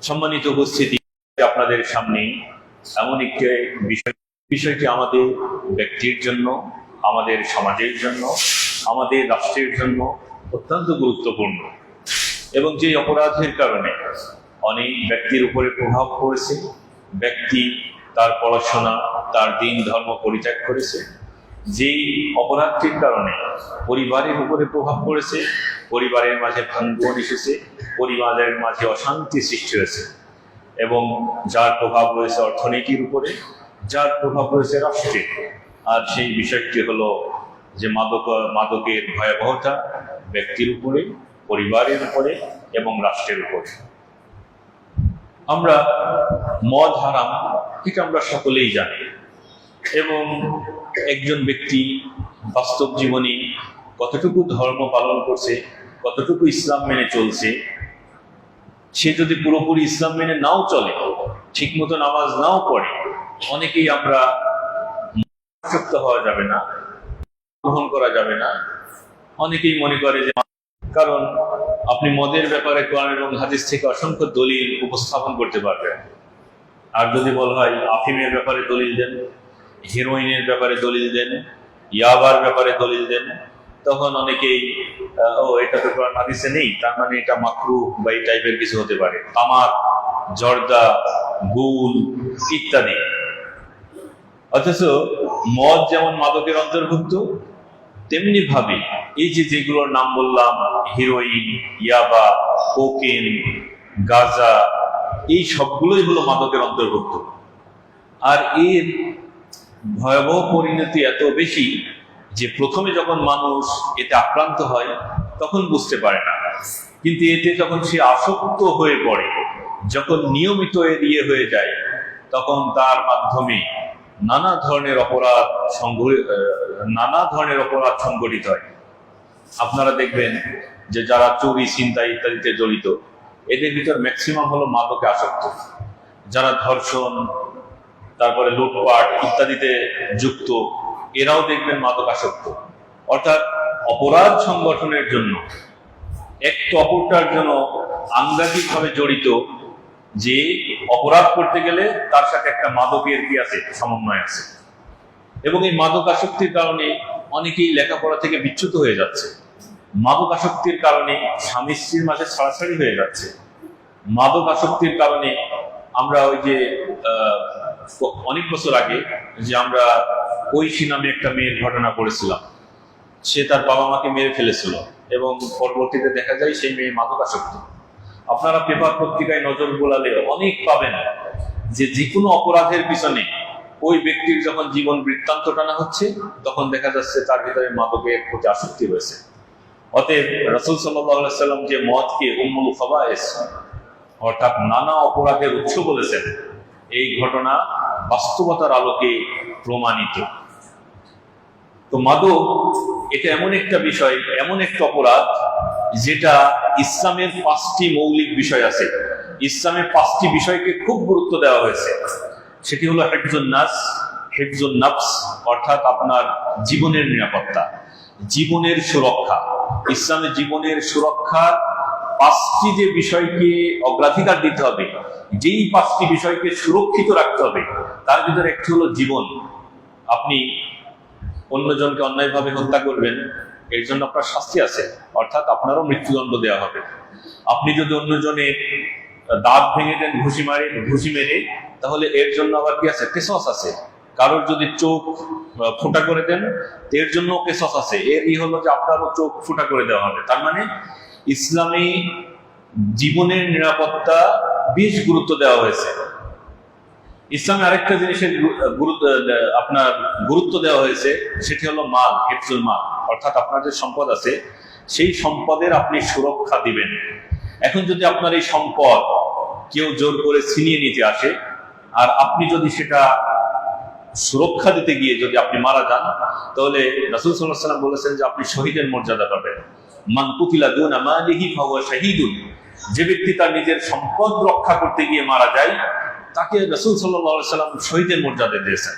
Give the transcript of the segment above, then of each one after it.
সম্মানিত উপস্থিতি, আপনাদের সামনে এমন একটি বিষয়টি আমাদের ব্যক্তির জন্য, আমাদের সমাজের জন্য, আমাদের রাষ্ট্রের জন্য অত্যন্ত গুরুত্বপূর্ণ এবং যে অপরাধের কারণে অনেক ব্যক্তির উপরে প্রভাব পড়েছে। ব্যক্তি তার পড়াশোনা, তার দিন ধর্ম পরিত্যাগ করেছে। যেই অপরাধটির কারণে পরিবারের উপরে প্রভাব পড়েছে, পরিবারের মাঝে ভাঙ্গন এসেছে, পরিবারের মাঝে অশান্তি সৃষ্টি হয়েছে এবং যার প্রভাব রয়েছে অর্থনীতির উপরে, যার প্রভাব রয়েছে রাষ্ট্রে। আর সেই বিষয়টি হলো যে মাদকের ভয়াবহতা ব্যক্তির উপরে, পরিবারের উপরে এবং রাষ্ট্রের উপরে। আমরা মদ হারাম, এটা আমরা সকলেই জানি এবং একজন ব্যক্তি বাস্তব জীবনে কতটুকু ধর্ম পালন করছে, কতটুকু ইসলাম মেনে চলছে, সে যদি পুরোপুরি ইসলাম মেনে নাও চলে, ঠিক মতো নামাজ নাও পড়ে, অনেকেই আমরা আসক্ত হওয়া যাবে না, গ্রহণ করা যাবে না। অনেকেই মনে করে যে, কারণ আপনি মদের ব্যাপারে কোরআন এবং হাদিস থেকে অসংখ্য দলিল উপস্থাপন করতে পারবেন। আর যদি বলা হয় আফিমের ব্যাপারে দলিল দেন, হিরোইনের ব্যাপারে দলিল দেন, ইয়াবার ব্যাপারে দলিল দেন, তখন অনেকেই এটা তো কোরআন হাদিসে নেই, তার মানে এটা মাকরুহ বা এই টাইপের কিছু হতে পারে। তামাক, জর্দা, গুল ইত্যাদি। অথচ মদ যেমন মাদকের অন্তর্ভুক্ত, তেমনি ভাবে এই যেগুলোর নাম বললাম, হিরোইন, ইয়াবা, কোকেন, গাঁজা, এই সবগুলোই হলো মাদকের অন্তর্ভুক্ত। আর এর ভয়াবহ পরিণতি এত বেশি যে প্রথমে যখন মানুষ এতে আক্রান্ত হয় তখন বুঝতে পারে না, কিন্তু এতে যখন সে আসক্ত হয়ে পড়ে, যখন নিয়মিত এর হয়ে যায়, তখন তার মাধ্যমে নানা ধরনের অপরাধ সংগঠিত হয়। আপনারা দেখবেন যে যারা চুরি, ছিনতাই ইত্যাদিতে জড়িত, এদের ভিতর ম্যাক্সিমাম হলো মাদকে আসক্ত। যারা ধর্ষণ, তারপরে লুটপাট ইত্যাদিতে যুক্ত, এরাও দেখবেন মাদক আসক্ত। অর্থাৎ অপরাধ সংগঠনের জন্য একটু অপরটার জন্য আঙ্গাগিকভাবে জড়িত, যে অপরাধ করতে গেলে তার সাথে একটা মাদকের কি আছে, সমন্বয় আছে। এবং এই মাদক আসক্তির কারণে অনেকেই লেখাপড়া থেকে বিচ্যুত হয়ে যাচ্ছে। মাদক আসক্তির কারণে স্বামী স্ত্রীর মাঝে ছাড়াছাড়ি হয়ে যাচ্ছে। মাদক আসক্তির কারণে আমরা ওই যে অনেক বছর আগে যে আমরা ঐশী নামে একটা মেয়ের ঘটনা পড়েছিলাম, সে তার বাবা মাকে মেরে ফেলেছিল এবং পরবর্তীতে দেখা যায় সেই মেয়ে মাদক আসক্ত। আপনারা পেপার পত্রিকায় নজর বোলালে অনেক পাবেন যে কোনো অপরাধের পিছনে ওই ব্যক্তির যখন জীবন বৃত্তান্ত টানা হচ্ছে, তখন দেখা যাচ্ছে তার ভিতরে মাদকের প্রতি আসক্তি রয়েছে। অতএব রাসূল সাল্লাল্লাহু আলাইহি সাল্লাম যে মদকে উম্মুল খাবায়েস, অর্থাৎ নানা অপরাধের উৎস বলেছেন, এই ঘটনা বাস্তবতার আলোকে প্রমাণিত। তো মাদক এটা এমন একটা বিষয়, এমন একটা অপরাধ, যেটা ইসলামের 5টি মৌলিক বিষয় আছে। ইসলামের 5টি বিষয়কে খুব গুরুত্ব দেওয়া হয়েছে। সেটি হলো হিফজুন নাস, হিফজুন নফস, অর্থাৎ আপনার জীবনের নিরাপত্তা, জীবনের সুরক্ষা। ইসলামের জীবনের সুরক্ষার 5টি যে বিষয়কে অগ্রাধিকার দিতে হবে, যেই 5টি বিষয়কে সুরক্ষিত রাখতে হবে, তার ভিতরে একটি হলো জীবন। আপনি অন্যজনকে অন্যায়ভাবে হত্যা করবেন, এর জন্য আপনার শাস্তি আছে, অর্থাৎ আপনারও মৃত্যুদণ্ড দেওয়া হবে। আপনি যদি অন্যজনের দাঁত ভেঙে দেন ঘুষি মেরে, তাহলে এর জন্য আবার কি আছে, কেসাস আছে। কারোর যদি চোখ ফোঁটা করে দেন, এর জন্য কেসাস আছে। এরই হলো যে আপনারও চোখ ফোঁটা করে দেওয়া হবে। তার মানে ইসলামী জীবনের নিরাপত্তা বেশ গুরুত্ব দেওয়া হয়েছে। ইসলামে আরেকটা জিনিসের গুরুত্ব দেওয়া হয়েছে, সেটি হলো মাল, হিফজুল মাল, অর্থাৎ আপনার যে সম্পদ আছে সেই সম্পদের আপনি সুরক্ষা দিবেন। এখন যদি আপনার এই সম্পদ কেউ জোর করে ছিনিয়ে নিতে আসে, আর আপনি যদি সেটা সুরক্ষা দিতে গিয়ে যদি আপনি মারা যান, তাহলে রাসূল সাল্লাল্লাহু আলাইহি ওয়াসাল্লাম বলেছেন যে আপনি শহীদের মর্যাদা পাবেন। মান কুতিলা দুনা মালিহি ফাহুয়া শাহীদুন, যে ব্যক্তি তার নিজের সম্পদ রক্ষা করতে গিয়ে মারা যায়, তাকে রাসূল সাল্লাল্লাহু আলাইহি ওয়াসাল্লাম শহীদের মর্যাদা দিয়েছেন।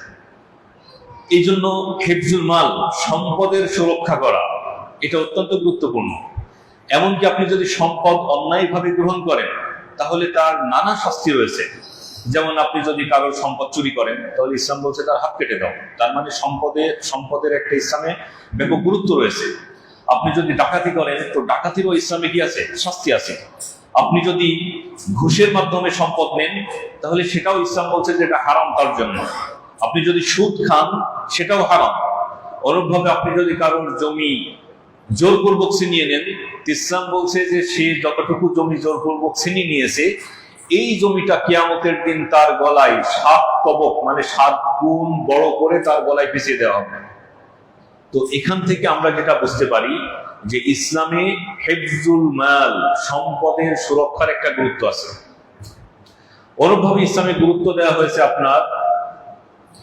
এই জন্য হিফজুল মাল, সম্পদের সুরক্ষা করা, এটা অত্যন্ত গুরুত্বপূর্ণ। এমনকি আপনি যদি সম্পদ অন্যায়ভাবে গ্রহণ করেন, তাহলে তার নানা শাস্তি রয়েছে। যেমন আপনি যদি কারোর সম্পদ চুরি করেন, তাহলে ইসলাম বলছে তার হাত কেটে দাও। তার মানে সম্পদের একটা ইসলামে ব্যাপক গুরুত্ব রয়েছে। আপনি যদি ডাকাতি করেন, তো ডাকাতিরও ইসলামে কি আছে? শাস্তি আছে। আপনি যদি ঘুষের মাধ্যমে সম্পদ নেন, তাহলে সেটাও ইসলাম বলছে যে এটা হারাম তার জন্য। আপনি যদি সুদ খান, সেটাও হারাম। অনুরূপভাবে আপনি যদি কারোর জমি জোরপূর্বক ছিনিয়ে নেন, ইসলাম বলছে যে সে যতটুকু জমি জোরপূর্বক ছিনিয়ে নিয়েছে, এই জমিটা কিয়ামতের দিন তার গলায় 7 তবক মানে 7 গুণ বড় করে তার গলায় পিছিয়ে দেওয়া হবে। তো এখান থেকে আমরা যেটা বুঝতে পারি যে ইসলামে হেফজুল মাল, সম্পদের সুরক্ষার একটা গুরুত্ব আছে। অনুরূপভাবে ইসলামে গুরুত্ব দেওয়া হয়েছে আপনার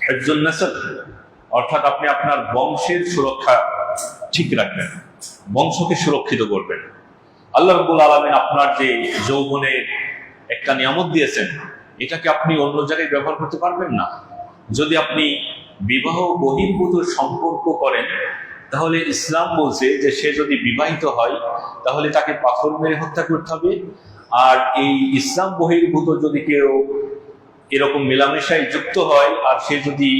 হেফজুল নাসল, অর্থাৎ আপনি আপনার বংশের সুরক্ষা ঠিক রাখবেন, বংশকে সুরক্ষিত করবেন। আল্লাহ রাব্বুল আলামিন আপনার যে যৌবনের একটা নিয়ামত দিয়েছেন, এটাকে আপনি অন্য জায়গায় ব্যবহার করতে পারবেন না। যদি আপনি বিবাহ বহির্ভূত সম্পর্ক করেন, তাহলে ইসলাম বলছে যে সে যদি বিবাহিত হয়, তাহলে তাকে পাথর মেরে হত্যা করতে হবে। আর এই ইসলাম বহির্ভূত যদি কেউ এরকম মেলামেশায় যুক্ত হয়, আর সে যদি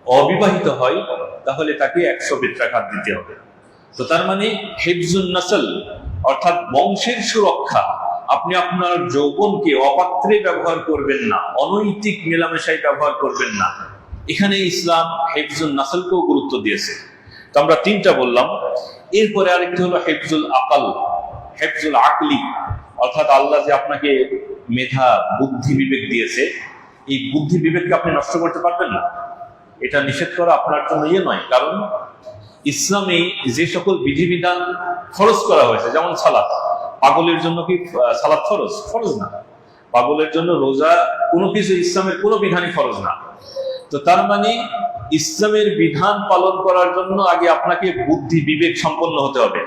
অবিবাহিত হয়, তাহলে তাকে 100 বেত্রাঘাত দিতে হবে। তো তার মানে হিফজুন নাসল অর্থাৎ বংশের সুরক্ষা। আপনি আপনার যৌবনকে অপাত্রে ব্যবহার করবেন না, অনৈতিক মেলামেশায় ব্যবহার করবেন না। এখানে ইসলাম হিফজুন নাসলকেও গুরুত্ব দিয়েছে। তো আমরা 3টা বললাম। এরপরে আরেকটি হলো হিফজুল আকল, হিফজুল আকলি, অর্থাৎ আল্লাহ যে আপনাকে মেধা, বুদ্ধি, বিবেক দিয়েছে, এই বুদ্ধি বিবেককে আপনি নষ্ট করতে পারবেন না। এটা নিষেধ করা আপনার জন্য নয়, কারণ ইসলামে যে সকল বিধিবিধান ফরজ করা হয়েছে, যেমন সালাত, পাগলের জন্য কি সালাত ফরজ? ফরজ না। পাগলের জন্য রোজা, কোনো কিছু ইসলামের কোনো বিধানই ফরজ না। তো তার মানে ইসলামের বিধান পালন করার জন্য আগে আপনাকে বুদ্ধি বিবেক সম্পন্ন হতে হবে।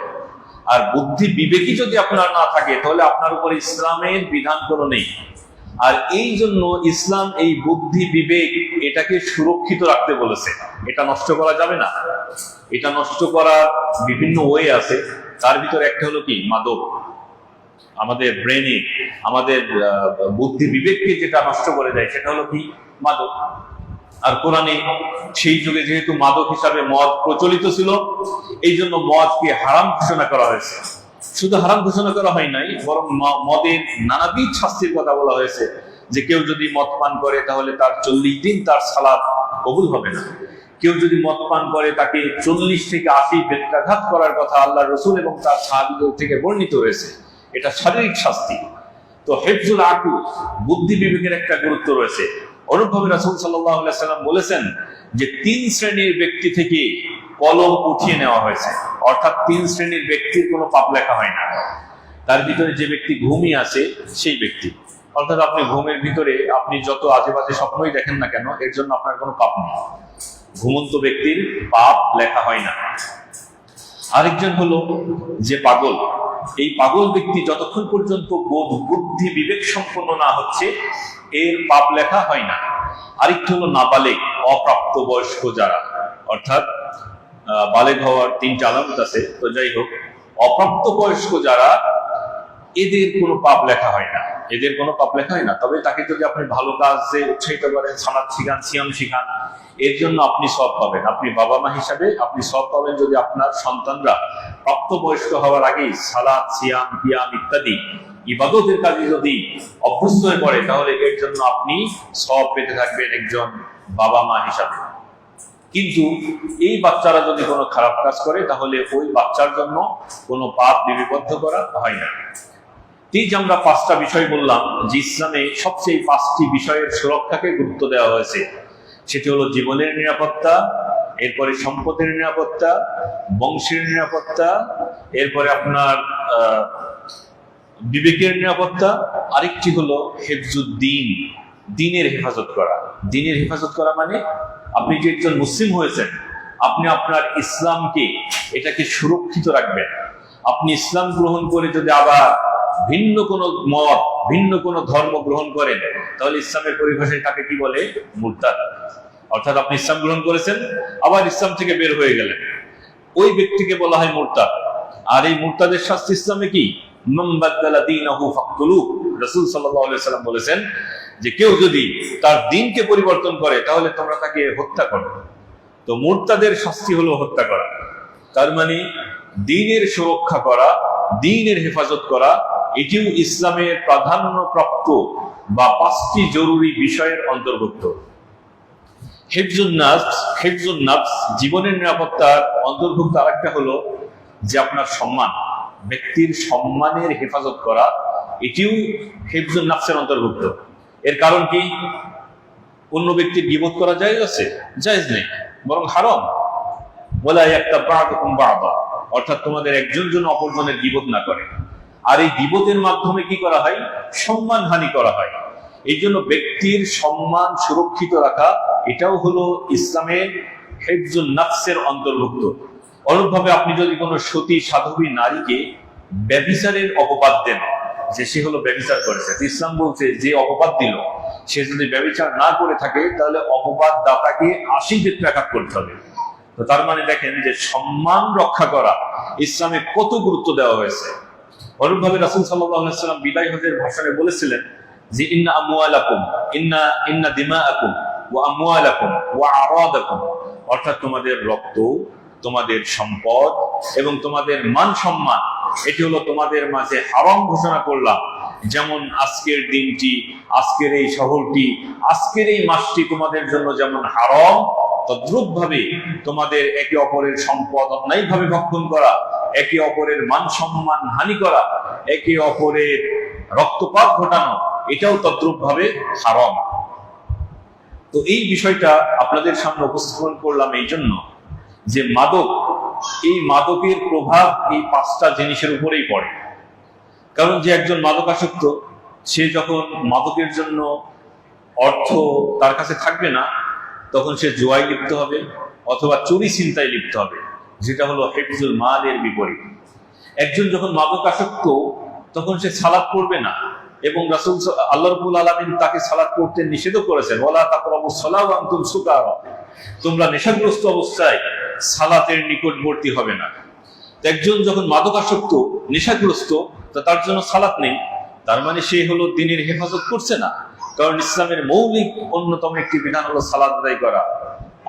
আর বুদ্ধি বিবেকই যদি আপনার না থাকে, তাহলে আপনার উপর ইসলামের বিধান কোনো নেই। আর এই জন্য ইসলাম এই বুদ্ধি বিবেক এটাকে সুরক্ষিত রাখতে বলেছে। এটা নষ্ট করা যাবে না। এটা নষ্ট করার বিভিন্ন ওয়ে আছে। তার ভিতরে একটা হলো কি? মাদক। আমাদের ব্রেনে, আমাদের বুদ্ধি বিবেককে যেটা নষ্ট করে দেয়, সেটা হলো কি? মাদক। আর কোরআনে সেই যুগে যেহেতু মাদক হিসাবে মদ প্রচলিত ছিল, এই জন্য মদকে হারাম ঘোষণা করা হয়েছে। শুধু হারাম ঘোষণা করা হয় নাই, বরং মদের নানাবিধ শাস্তির কথা বলা হয়েছে। যে কেউ যদি মদ পান করে, তাহলে তার 40 দিন তার সালাত কবুল হবে না। কেউ যদি মদ পান করে, তাকে 40 থেকে 80 বেত্রাঘাত করার কথা আল্লাহ রসুল এবং তার সাহাবীদের থেকে বর্ণিত হয়েছে। এটা শারীরিক শাস্তি। তো হিফজুল আকল, বুদ্ধি বিবেকের একটা গুরুত্ব রয়েছে। অনুরূপভাবে রাসূল সাল্লাল্লাহু আলাইহি ওয়াসাল্লাম বলেছেন যে 3 শ্রেণীর ব্যক্তি থেকে কলম উঠিয়ে নেওয়া হয়েছে, অর্থাৎ 3 শ্রেণীর ব্যক্তির কোনো পাপ লেখা হয় না। তার ভিতরে যে ব্যক্তি ঘুমিয়ে আছে, সেই ব্যক্তি, অর্থাৎ আপনি ঘুমের ভিতরে আপনি যত আজে বাজে স্বপ্নই দেখেন না কেন, এর জন্য আপনার কোনো পাপ নেই। ঘুমন্ত ব্যক্তির পাপ লেখা হয় না। আরেকজন হলো যে পাগল। এই পাগল ব্যক্তি যতক্ষণ পর্যন্ত বোধ, বুদ্ধি, বিবেক সম্পন্ন না হচ্ছে, এর পাপ লেখা হয় না। আরেকটি হলো নাবালেগ, অপ্রাপ্ত বয়স্ক যারা, অর্থাৎ বালেগ হওয়ার 3টা আলামত আছে। তো যাই হোক, অপ্রাপ্ত বয়স্ক যারা, এদের কোনো পাপ লেখা হয় না। এদের কোনো পাপ লেখা হয় না। তবে তাকে যদি আপনি ভালো কাজে উৎসাহিত করেন, সালাত শিখান, সিয়াম শিখান, এর জন্য আপনি সওয়াব পাবেন। আপনি বাবা মা হিসাবে আপনি সওয়াব পাবেন যদি আপনার সন্তানরা প্রাপ্তবয়স্ক হওয়ার আগেই সালাত, সিয়াম, কিয়াম ইত্যাদি ইবাদতের কাজে যদি অভ্যস্ত হয়ে পড়ে, তাহলে এর জন্য আপনি সওয়াব পেতে থাকবেন একজন বাবা মা হিসাবে। কিন্তু এই বাচ্চারা যদি কোনো খারাপ কাজ করে, তাহলে ওই বাচ্চার জন্য কোনো পাপ লিপিবদ্ধ করা হয় না। এই যে আমরা 5টা বিষয় বললাম, যে ইসলামে সবচেয়ে 5টি বিষয়ের সুরক্ষাকে গুরুত্ব দেওয়া হয়েছে। সেটি হলো জীবনের নিরাপত্তা, এরপরে সম্পদের নিরাপত্তা, বংশের নিরাপত্তা, এরপরে আপনার বিবেকের নিরাপত্তা, আরেকটি হলো হিফজুদ্দিন, দ্বীনের হেফাজত করা। দ্বীনের হেফাজত করা মানে আপনি যে একজন মুসলিম হয়েছেন, আপনি আপনার ইসলামকে, এটাকে সুরক্ষিত রাখবেন। আপনি ইসলাম গ্রহণ করে যদি আবার ভিন্ন কোন মত, ভিন্ন কোন ধর্ম গ্রহণ করেন, তাহলে ইসলামের পরিভাষায় তাকে কি বলে? মুরতাদ। অর্থাৎ আপনি ইসলাম গ্রহণ করেছেন, আবার ইসলাম থেকে বের হয়ে গেলেন, ওই ব্যক্তিকে বলা হয় মুরতাদ। আর এই মুরতাদের শাস্তি ইসলামে কি? মান বাদদালা দীনাহু ফাকতুলু। রাসূল সাল্লাল্লাহু আলাইহি ওয়াসাল্লাম বলেছেন যে কেউ যদি তার দ্বীনকে পরিবর্তন করে তাহলে তোমরা তাকে হত্যা করো। তো মুরতাদের শাস্তি হলো হত্যা করা। তার মানে দ্বীনের সুরক্ষা করা, দ্বীনের হেফাজত করা, এটিও ইসলামের প্রাধান্যপ্রাপ্ত বা 5টি জরুরি বিষয়ের অন্তর্ভুক্ত। হিফজুন নাফস জীবনের নিরাপত্তার অন্তর্ভুক্ত আরেকটা হলো যে আপনার সম্মান, ব্যক্তির সম্মানের হেফাজত করা, এটিও হিফজুন নাফসের অন্তর্ভুক্ত। এর কারণ কি? অন্য ব্যক্তির গীবত করা জায়েজ আছে? জায়েজ নেই, বরং হারাম। ওয়ালা ইয়াক্তাব বা'দুকুম বা'দা, অর্থাৎ তোমাদের একজন জন অপরজনের গীবত না করে। আর এই গীবতের মাধ্যমে কি করা হয়? সম্মানহানি করা হয়। এই জন্য ব্যক্তির সম্মান সুরক্ষিত রাখা, এটাও হলো ইসলামের হিফজুন নাফসের অন্তর্ভুক্ত। অনুরূপভাবে আপনি যদি কোনো সতী সাধবী নারীকে ব্যভিচারের অপবাদ দেন যে সে হলো ব্যভিচার করেছে, ইসলাম বলছে যে অপবাদ দিল সে যদি ব্যভিচার না করে থাকে তাহলে অপবাদ দাতাকে 80 বেত্রাঘাত করতে হবে। তো তার মানে দেখেন যে সম্মান রক্ষা করা ইসলামে কত গুরুত্ব দেওয়া হয়েছে। অনুরূপভাবে রাসূল সাল্লাল্লাহু আলাইহি ওয়াসাল্লাম বিদায় হজের ভাষণে বলেছিলেন যে ইন্না দিমাআকুম ওয়া আমওয়ালাকুম ওয়া আরাদাকুম, অর্থাৎ তোমাদের রক্ত, তোমাদের সম্পদ এবং তোমাদের মান সম্মান, এটি হলো তোমাদের মাঝে হারাম ঘোষণা করলাম। যেমন আজকের দিনটি, আজকের এই শহরটি, আজকের এই মাসটি তোমাদের জন্য যেমন হারাম, তদ্রূপ ভাবে তোমাদের একে অপরের সম্পদ অন্যায়ভাবে ভক্ষণ করা, একে অপরের মান সম্মান হানি করা, একে অপরের রক্তপাত ঘটানো, এটাও তদ্রূপ ভাবে হারাম। তো এই বিষয়টা আপনাদের সামনে উপস্থাপন করলাম এই জন্য যে মাদক, এই মাদকের প্রভাব এই 5টা জিনিসের উপরেই পড়ে। কারণ যে একজন মাদকাসক্ত, সে যখন মাদকের জন্য অর্থ তার কাছে থাকবে না, তখন সে জুয়ায় লিপ্ত হবে অথবা চুরি ছিনতাই লিপ্ত হবে, যেটা হলো হিফজুল মালের বিপরীত। একজন যখন মাদকাসক্ত, তখন সে সালাত পড়বে না, এবং রাসূল আল্লাহ রাব্বুল আলামিন তাকে সালাত পড়তে নিষেধ করেছেন, ওয়ালা তাকরাবুস সালাহ ওয়া আনতুম সুকারা, তোমরা নেশাগ্রস্ত অবস্থায় সালাতের নিকটবর্তী হবে না। একজন যখন মাদকাসক্ত, নেশাগ্রস্ত, তো তার জন্য সালাত নেই, তার মানে সে হলো দ্বীনের হেফাজত করছে না। কারণ ইসলামের মৌলিক অন্যতম একটি বিধান হলো সালাত আদায় করা।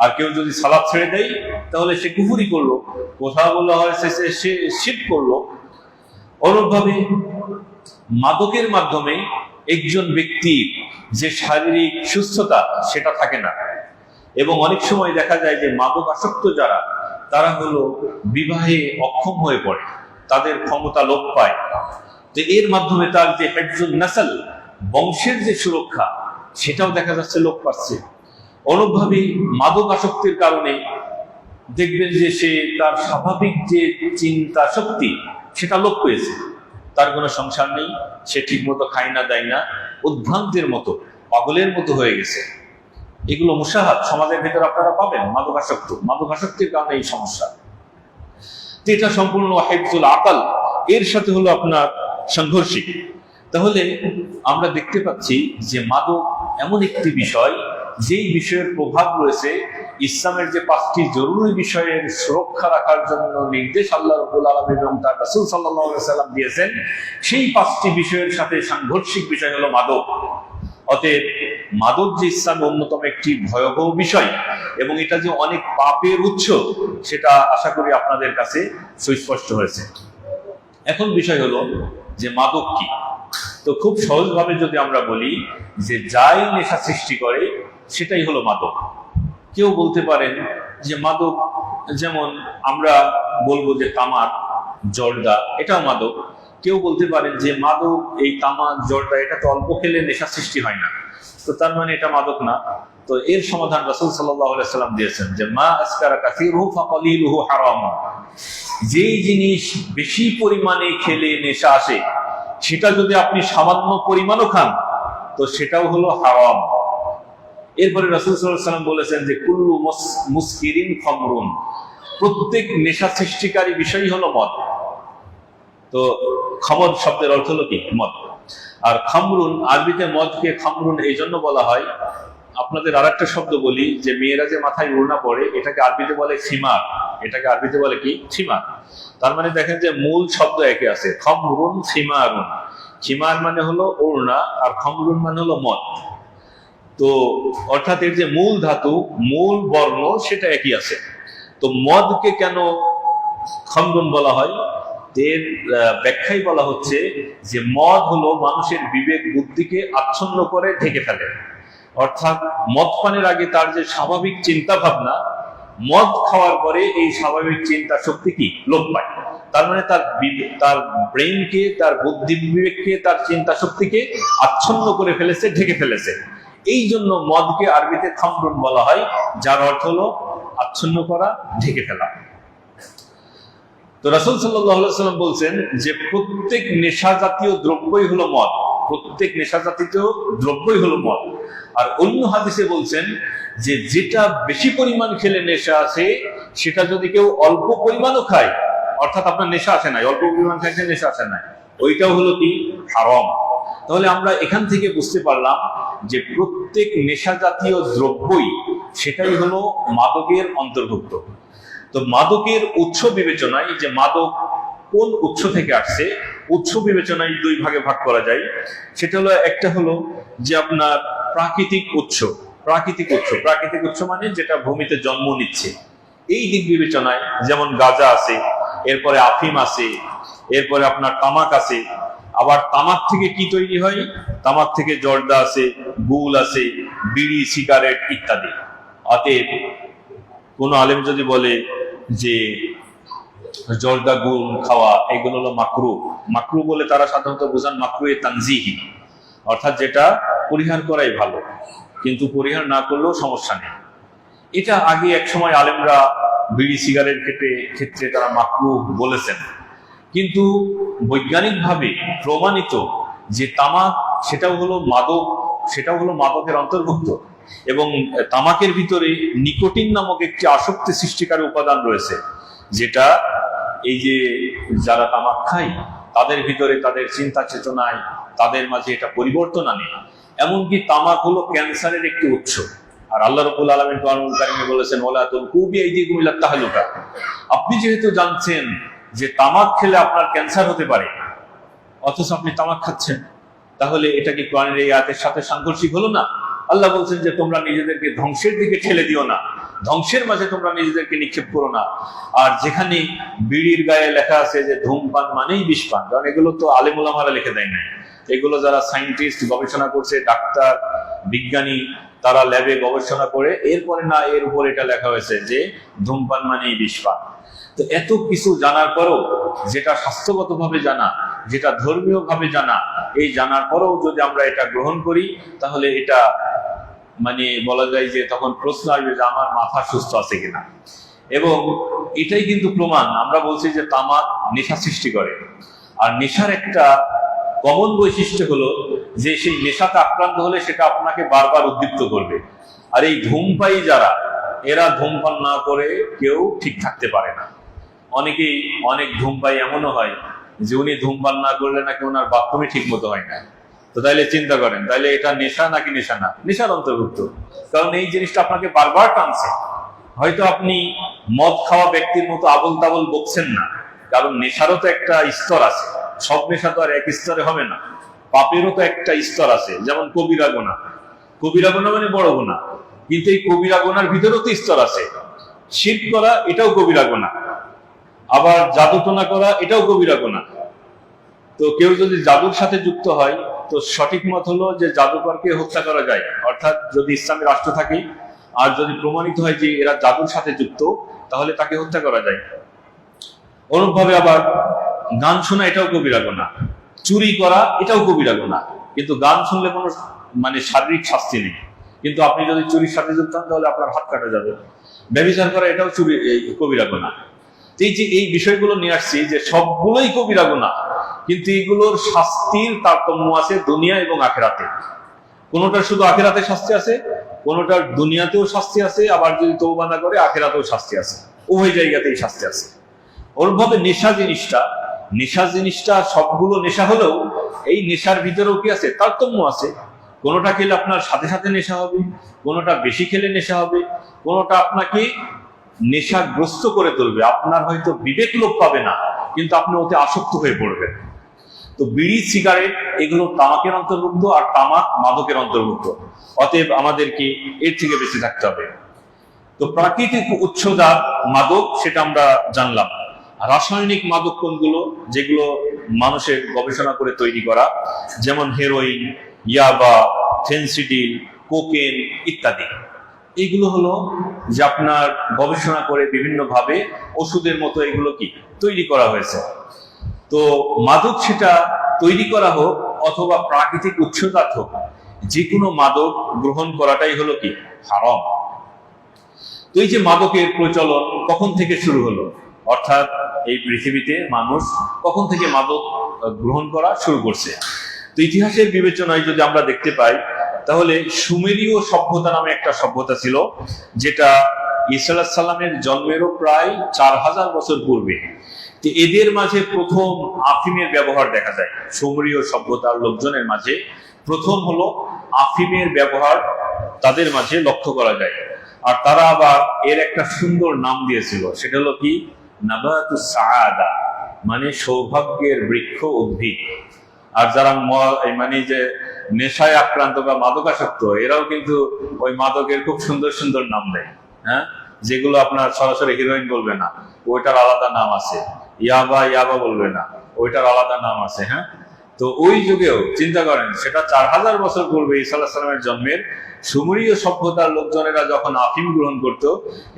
আর কেউ যদি সালাত ছেড়ে দেয় তাহলে সে কুফরি করলো, কোথাও বলা হয়েছে সে শিরক করলো। অনুরূপভাবে মাদকের মাধ্যমে একজন ব্যক্তির যে শারীরিক সুস্থতা সেটা থাকে না, এবং অনেক সময় দেখা যায় যে মাদক আসক্ত যারা, তারা হলো বিবাহে অক্ষম হয়ে পড়ে, তাদের ক্ষমতা লোপ পায়। তো এর মাধ্যমে তার যে হিফজুন নাসল, বংশের যে সুরক্ষা, সেটাও দেখা যাচ্ছে লোপ পাচ্ছে। অনুরূপভাবে মাদক আসক্তির কারণে দেখবেন যে সে তার স্বাভাবিক যে চিন্তা শক্তি সেটা লোপ পেয়েছে, তার কোনো সংসার নেই, সে ঠিক মতো খায় না, দেয় না, উদ্ভ্রান্তের মতো, পাগলের মতো হয়ে গেছে। এগুলো মুশাহাদ সমাজের ভেতরে আপনারা পাবেন। মাদকাসক্তির কারণে এই সমস্যা। তো এটা সম্পূর্ণ হিফজুল আকল, এর সাথে হলো আপনার সাংঘর্ষিক। তাহলে আমরা দেখতে পাচ্ছি যে মাদক এমন একটি বিষয়, যেই বিষয়ের প্রভাব রয়েছে ইসলামের যে 5টি জরুরি বিষয়ের সুরক্ষা রাখার জন্য নির্দেশ আল্লাহ রাব্বুল আলামিন এবং তার রাসূল সাল্লাল্লাহু আলাইহি ওয়াসাল্লাম দিয়েছেন, সেই 5টি বিষয়ের সাথে সাংঘর্ষিক বিষয় হলো মাদক। অতএব মাদক যে ইসলামের অন্যতম একটি ভয়াবহ বিষয় এবং এটা যে অনেক পাপের উৎস, সেটা আশা করি আপনাদের কাছে সুস্পষ্ট হয়েছে। এখন বিষয় হলো যে মাদক কি। তো খুব সহজভাবে যদি আমরা বলি যে যাই নেশা সৃষ্টি করে সেটাই হলো মাদক। কেউ বলতে পারেন যে মাদক, যেমন আমরা বলবো যে তামাক, জর্দা, এটাও মাদক। কেউ বলতে পারেন যে মাদক, এই তামাক, জর্দা, এটা তো অল্প খেলে নেশা সৃষ্টি হয় না, তো তার মানে এটা মাদক না। তো এর সমাধান রাসূল সাল্লাল্লাহু আলাইহি ওয়াসাল্লাম দিয়েছেন যে মা আসকারা কাসীরুহু ফাকালিলুহু হারাম, যেই জিনিস বেশি পরিমাণে খেলে নেশা আসে সেটা যদি আপনি সামান্য পরিমাণও খান তো সেটাও হলো হারাম। এরপরে রাসূল সাল্লাল্লাহু আলাইহি ওয়াসাল্লাম বলেছেন যে কুল্লু মুসকিরিন খামরুন, প্রত্যেক নেশা সৃষ্টিকারী বিষয়ই হলো মদ। তো খামর শব্দের অর্থ হলো কি? মদ। আর খামরুন, আরবিতে মদকে খামরুন এই জন্য বলা হয়, আপনাদের আর একটা শব্দ বলি, যে মেয়েরা যে মাথায় ওড়না পরে, এটাকে আরবিতে বলে খিমার। এটাকে আরবিতে বলে কি? খিমার। তার মানে দেখেন যে মূল শব্দ একই আছে, খমরুন খিমারুন। খিমার মানে হলো ওড়না, আর খমরুন মানে হলো মদ। তো অর্থাৎ এর যে মূল ধাতু, মূল বর্ণ সেটা একই আছে। তো মদকে কেন খমরুন বলা হয়? এর ব্যাখ্যায় বলা হচ্ছে যে মদ হলো মানুষের বিবেক বুদ্ধিকে আচ্ছন্ন করে ঢেকে ফেলে। অর্থাৎ মদ পানের আগে তার যে স্বাভাবিক চিন্তা ভাবনা, মদ খাওয়ার পরে এই স্বাভাবিক চিন্তা শক্তি কি লোপ পায়। তার মানে তার ব্রেইনকে, তার বুদ্ধি বিবেককে, তার চিন্তা শক্তিকে আচ্ছন্ন করে ফেলেছে, ঢেকে ফেলেছে। এই জন্য মদকে আরবিতে খামরুন বলা হয়, যার অর্থ হলো আচ্ছন্ন করা, ঢেকে ফেলা। তো রাসূল সাল্লাল্লাহু আলাইহি ওয়াসাল্লাম বলছেন যে প্রত্যেক নেশা জাতীয় দ্রব্যই হলো মদ, প্রত্যেক নেশা জাতীয় দ্রব্যই হলো মদ। আর অন্য হাদিসে বলছেন যে যেটা বেশি পরিমাণ খেলে নেশা আছে, সেটা যদি কেউ অল্প পরিমাণও খায়, অর্থাৎ আপনার নেশা আসে নাই, অল্প পরিমাণ খাইছে, নেশা আসে নাই, ওইটাও হলো কি? হারাম। তাহলে আমরা এখান থেকে বুঝতে পারলাম যে প্রত্যেক নেশা জাতীয় দ্রব্যই সেটাই হলো মাদকের অন্তর্ভুক্ত। তো মাদকের উৎস বিবেচনায়, যে মাদক কোন উৎস থেকে আসছে, উৎস বিবেচনায় দুই ভাগে ভাগ করা যায়। সেটা হলো, একটা হলো যে আপনার প্রাকৃতিক উৎস। প্রাকৃতিক উৎস মানে যেটা ভূমিতে জন্ম নিচ্ছে, এই দিক বিবেচনায় যেমন গাঁজা আছে, এরপরে আফিম আছে, এরপরে আপনার তামাক আছে। আবার তামাক থেকে কি তৈরি হয়? তামাক থেকে জর্দা আছে, গুল আছে, বিড়ি, সিগারেট ইত্যাদি। অতএব কোন আলেম যদি বলে যে জর্দা, গুল খাওয়া এগুলো হলো মাকরু, মাকরু বলে তারা সাধারণত বোঝান মাকরুয়ে তানজিহি, অর্থাৎ যেটা পরিহার করাই ভালো, কিন্তু পরিহার না করলেও সমস্যা নেই। এটা আগে এক সময় আলেমরা বিড়ি সিগারেট ক্ষেত্রে তারা মাকরু বলেছেন, কিন্তু বৈজ্ঞানিকভাবে প্রমাণিত যে তামাক সেটাও হলো মাদক, সেটাও হলো মাদকের অন্তর্ভুক্ত। এবং তামাকের ভিতরে নিকোটিন নামক একটি আসক্তি সৃষ্টিকারী উপাদান রয়েছে, যেটা এই যে যারা তামাক খায় তাদের ভিতরে, তাদের চিন্তা চেতনায়, তাদের মাঝে এটা পরিবর্তন আনে। এমনকি তামাক হলো ক্যান্সারের একটি উৎস। আর আল্লাহ রাব্বুল আলামিন কোরআনুল কারীমে বলেছেন, ওয়ালা তুলকু বিআইদিকুম ইলা তাহলুকা। আপনি যেহেতু জানছেন যে তামাক খেলে আপনার ক্যান্সার হতে পারে, অথচ আপনি তামাক খাচ্ছেন, তাহলে এটা কি কোরআনের এই আয়াতের সাথে সাংঘর্ষিক হলো না? আল্লাহ বলছেন যে তোমরা নিজেদেরকে ধ্বংসের দিকে ঠেলে দিও না, ধ্বংসের মাঝে তোমরা নিজেদেরকে নিক্ষেপ করো না। আর যেখানে বিড়ির গায়ে লেখা আছে যে ধূমপান মানেই বিষপান, কারণ এগুলো তো আলেম ওলামারা লিখে দেয় না, এগুলো যারা সায়েন্টিস্ট গবেষণা করছে, ডাক্তার, বিজ্ঞানী, তারা ল্যাবে গবেষণা করে এরপরে না এর উপর এটা লেখা হয়েছে যে ধূমপান মানেই বিষপান। তো এত কিছু জানার পরও, যেটা স্বাস্থ্যগতভাবে জানা, যেটা ধর্মীয় ভাবে জানা, এই জানার পরেও যদি আমরা এটা গ্রহণ করি, তাহলে এটা মানে বলা যায় যে তখন প্রশ্ন আসবে যে আমার মাথা সুস্থ আছে কিনা। এবং এটাই কিন্তু প্রমাণ, আমরা বলছি যে তামাক নেশা সৃষ্টি করে। আর নেশার একটা কমন বৈশিষ্ট্য হলো যে সেই নেশাতে আক্রান্ত হলে সেটা আপনাকে বারবার উদ্দীপ্ত করবে। আর এই ধূমপায়ী যারা, এরা ধূমপান না করে কেউ ঠিক থাকতে পারে না। অনেক ধূমপায়ী এমনও হয় যে উনি ধূমপান না করলে নাকি ওনার বাথরুমই ঠিক মতো হয় না। তো তাইলে চিন্তা করেন, তাইলে এটা নেশা নাকি নেশা না? নেশার অন্তর্ভুক্ত, কারণ এই জিনিসটা আপনাকে বারবার টানছে। হয়তো আপনি মদ খাওয়া ব্যক্তির মতো আবল তাবল বকছেন না, কারণ নেশারও তো একটা স্তর আছে, সব নেশা তো আর এক স্তরে হবে না। পাপেরও তো একটা স্তর আছে, যেমন কবিরা গুনাহ। কবিরা গুনাহ মানে বড় গুনাহ, কিন্তু এই কবিরা গুনাহর ভিতরেও তো স্তর আছে। শিরক করা এটাও কবিরা গুনাহ, আবার জাদুটোনা করা এটাও কবিরা গুনাহ। তো কেউ যদি জাদুর সাথে যুক্ত হয়, তো সঠিক মত হলো যে জাদুকরকে হত্যা করা যায়, অর্থাৎ যদি ইসলামী রাষ্ট্র থাকে আর যদি প্রমাণিত হয় যে এরা জাদুর সাথে যুক্ত, তাহলে তাকে হত্যা করা যায়। অনুরূপভাবে আবার গান শোনা এটাও কবিরা গুনাহ, চুরি করা এটাও কবিরা গুনাহ। কিন্তু গান শুনলে কোনো মানে শারীরিক শাস্তি নেই, কিন্তু আপনি যদি চুরির সাথে যুক্ত হন তাহলে আপনার হাত কাটা যাবে। ব্যভিচার করা এটাও কবিরা গুনাহ। এই যে এই বিষয়গুলো নিয়ে আসছি যে সবগুলোই কবিরা গুনাহ, কিন্তু এগুলোর শাস্তির তারতম্য আছে দুনিয়া এবং আখিরাতে। কোনোটার শুধু আখিরাতে শাস্তি আছে, কোনোটার দুনিয়াতেও শাস্তি আছে, আবার যদি তওবা না করে আখিরাতেও শাস্তি আছে, উভয় জায়গাতেই শাস্তি আছে। ওরভাবে নেশা জিনিসটা সবগুলো নেশা হলেও এই নেশার ভিতরেও কি আছে? তারতম্য আছে। কোনোটা খেলে আপনার সাথে সাথে নেশা হবে, কোনোটা বেশি খেলে নেশা হবে, কোনোটা আপনাকে নেশাগ্রস্ত করে তুলবে। আপনার হয়তো বিবেক লোপ পাবে না, কিন্তু আপনি ওতে আসক্ত হয়ে পড়বেন। তো বিড়ি, সিগারেট এগুলো তামাকের অন্তর্ভুক্ত, আর তামাক মাদকের অন্তর্ভুক্ত। অতএব আমাদেরকে এর থেকে বেঁচে থাকতে হবে। তো প্রাকৃতিক উৎসজাত মাদক সেটা আমরা জানলাম। রাসায়নিক মাদক কোনগুলো? যেগুলো মানুষের গবেষণা করে তৈরি করা, যেমন হেরোইন, ইয়াবা, ফেনসিডিল, কোকেন ইত্যাদি। এইগুলো হলো যে আপনার গবেষণা করে বিভিন্নভাবে ওষুধের মতো এগুলো কি তৈরি করা হয়েছে। তো মাদক সেটা তৈরি করা হোক অথবা প্রাকৃতিক উৎসজাত হোক, যে কোনো মাদক গ্রহণ করাটাই হলো কি হারাম। তো এই যে মাদকের প্রচলন কখন থেকে শুরু হলো, অর্থাৎ এই পৃথিবীতে মানুষ কখন থেকে মাদক গ্রহণ করা শুরু করছে? তো ইতিহাসের বিবেচনায় যদি আমরা দেখতে পাই, তাহলে সুমেরীয় সভ্যতা নামে একটা সভ্যতা ছিল, যেটা ঈসা আলাইহিস সালামের জন্মেরও প্রায় 4000 বছর পূর্বে। তো এদের মাঝে প্রথম আফিমের ব্যবহার দেখা যায়। সুমেরীয় সভ্যতার লোকজনের মাঝে প্রথম হলো আফিমের ব্যবহার তাদের মাঝে লক্ষ্য করা যায়। আর তারা আবার এর একটা সুন্দর নাম দিয়েছিল, সেটা হলো কি নাবাতুস সাআদা, মানে সৌভাগ্যের বৃক্ষ উদ্ভিদ। আর যারা মানে যে নেশায় আক্রান্ত বা মাদকাসক্ত, এরাও কিন্তু ওই মাদকের খুব সুন্দর সুন্দর নাম দেয়। হ্যাঁ, যেগুলো আপনার সরাসরি হিরোইন বলবে না, ওইটার আলাদা নাম আছে। ইয়াবা ইয়াবা বলবে না, ওইটার আলাদা নাম আছে। হ্যাঁ, তো ওই যুগেও চিন্তা করেন, সেটা 4000 বছর পূর্বে ঈসা আলাইহিস সালামের জন্মের সুমেরীয় সভ্যতার লোকজনেরা যখন আফিম গ্রহণ করত,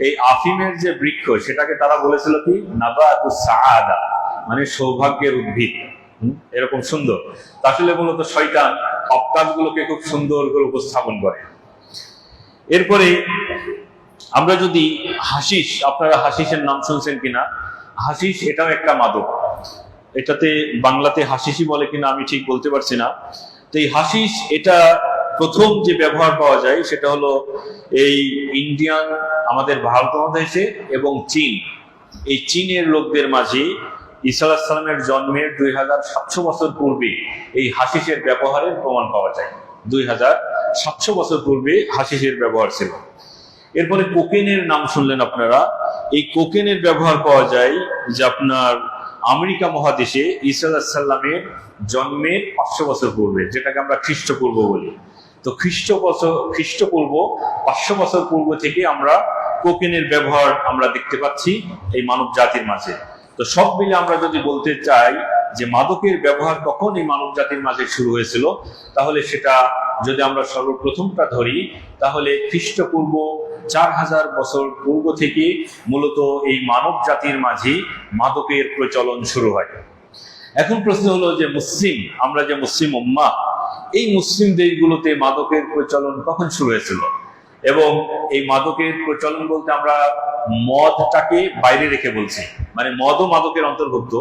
এই আফিমের যে বৃক্ষ সেটাকে তারা বলেছিল কি নাবাতুস সাআদা, মানে সৌভাগ্যের উদ্ভিদ। এরকম সুন্দর। আসলে মূলত শয়তান অপকাজগুলোকে খুব সুন্দর করে উপস্থাপন করে। এরপরে আমরা যদি হাশিশ, আপনারা হাশিশের নাম শুনছেন কিনা? হাশিশ এটাও একটা মাদক। এটাতে বাংলাতে হাশিশই বলে কিনা আমি ঠিক বলতে পারছি না। তো এই হাশিশ, এটা প্রথম যে ব্যবহার পাওয়া যায় সেটা হলো এই ইন্ডিয়ান, আমাদের ভারত মহাদেশে এবং চীন, এই চীনের লোকদের মাঝে ঈসা আলাইহিস সালামের জন্মের 2700 বছর পূর্বে এই হাশিশের ব্যবহারের প্রমাণ পাওয়া যায়। 2700 বছর পূর্বে হাশিশের ব্যবহার ছিল। এরপরে কোকেনের নাম শুনলেন আপনারা। এই কোকেনের ব্যবহার পাওয়া যায় যে আপনার আমেরিকা মহাদেশে ঈসা আলাইহিস সালামের জন্মের 500 বছর পূর্বে, যেটাকে আমরা খ্রিস্টপূর্ব বলি। তো খ্রিস্টপূর্ব 500 বছর পূর্ব থেকে আমরা কোকেনের ব্যবহার আমরা দেখতে পাচ্ছি এই মানব জাতির মাঝে। তো সব মিলে আমরা যদি বলতে চাই যে মাদকের ব্যবহার কখন এই মানব জাতির মাঝে শুরু হয়েছিল, তাহলে সেটা যদি আমরা সর্বপ্রথমটা ধরি, তাহলে খ্রিস্টপূর্ব 4000 বছর পূর্ব থেকে মূলত এই মানব জাতির মাঝে মাদকের প্রচলন শুরু হয়। এখন প্রশ্ন হলো যে মুসলিম, আমরা যে মুসলিম উম্মাহ, এই মুসলিম দেশগুলোতে মাদকের প্রচলন কখন শুরু হয়েছিল? এবং এই মাদকের প্রচলন বলতে আমরা মদটাকে বাইরে রেখে বলছি, মানে মদও মাদকের অন্তর্ভুক্ত,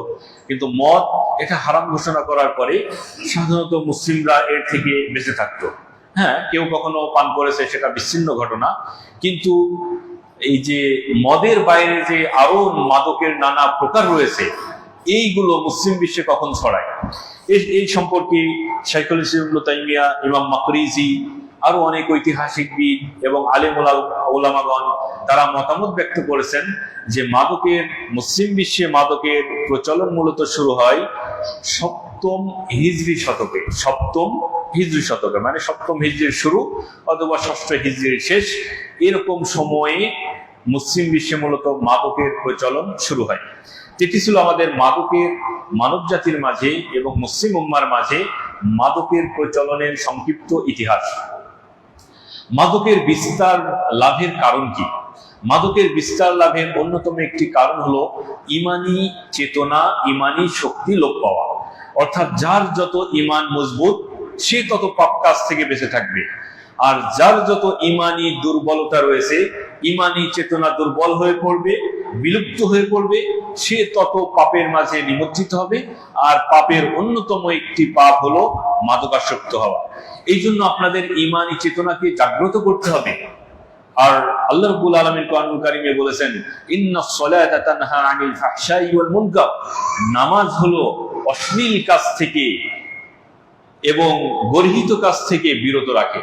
কিন্তু মদ এটা হারাম ঘোষণা করার পরে সাধারণত মুসলিমরা এর থেকে বেঁচে থাকতো। হ্যাঁ, কেউ কখনো পান করেছে, সেটা বিচ্ছিন্ন ঘটনা, কিন্তু এই যে মদের বাইরে যে আরো মাদকের নানা প্রকার রয়েছে, এইগুলো মুসলিম বিশ্বে কখন ছড়ায়, এই সম্পর্কে শাইখুল ইসলাম ইবনে তাইমিয়া, ইমাম মাকরিজি, আরো অনেক ঐতিহাসিকবিদ এবং আলেম ওলামাগণ তারা মতামত ব্যক্ত করেছেন যে মাদকের, মুসলিম বিশ্বে মাদকের প্রচলন মূলত শুরু হয় 7ম হিজরি শতকে। 7ম হিজরি শতকে মানে 7ম হিজরির শুরু অথবা 6ষ্ঠ হিজরির শেষ, এরকম সময়ে মুসলিম বিশ্বে মূলত মাদকের প্রচলন শুরু হয়। যেটি ছিল আমাদের মাদকের, মানব জাতির মাঝে এবং মুসলিম উম্মার মাঝে মাদকের প্রচলনের সংক্ষিপ্ত ইতিহাস। মাদকের বিস্তার লাভের কারণ কি? মাদকের বিস্তার লাভের অন্যতম একটি কারণ হলো ইমানি চেতনা, ইমানি শক্তি লোপ পাওয়া। অর্থাৎ যার যত ইমান মজবুত, সে তত পাপ কাজ থেকে বেঁচে থাকবে। আর যার যত ইমানি দুর্বলতা রয়েছে, ইমানি চেতনা দুর্বল হয়ে পড়বে, বিলুপ্ত হয়ে পড়বে, সে তত পাপের মাঝে নিমজ্জিত হবে। আর পাপের অন্যতম একটি পাপ হলো মাদকাসক্ত হওয়া। এই জন্য আপনাদের ইমানি চেতনাকে জাগ্রত করতে হবে। আর আল্লাহ রাব্বুল আলামিন কোরআনুল কারীমে বলেছেন, ইন্নাস সালাতা তানহা আনিল ফাহশাই ওয়াল মুনকার, নামাজ হলো অশ্লীল কাজ থেকে এবং গর্হিত কাজ থেকে বিরত রাখে।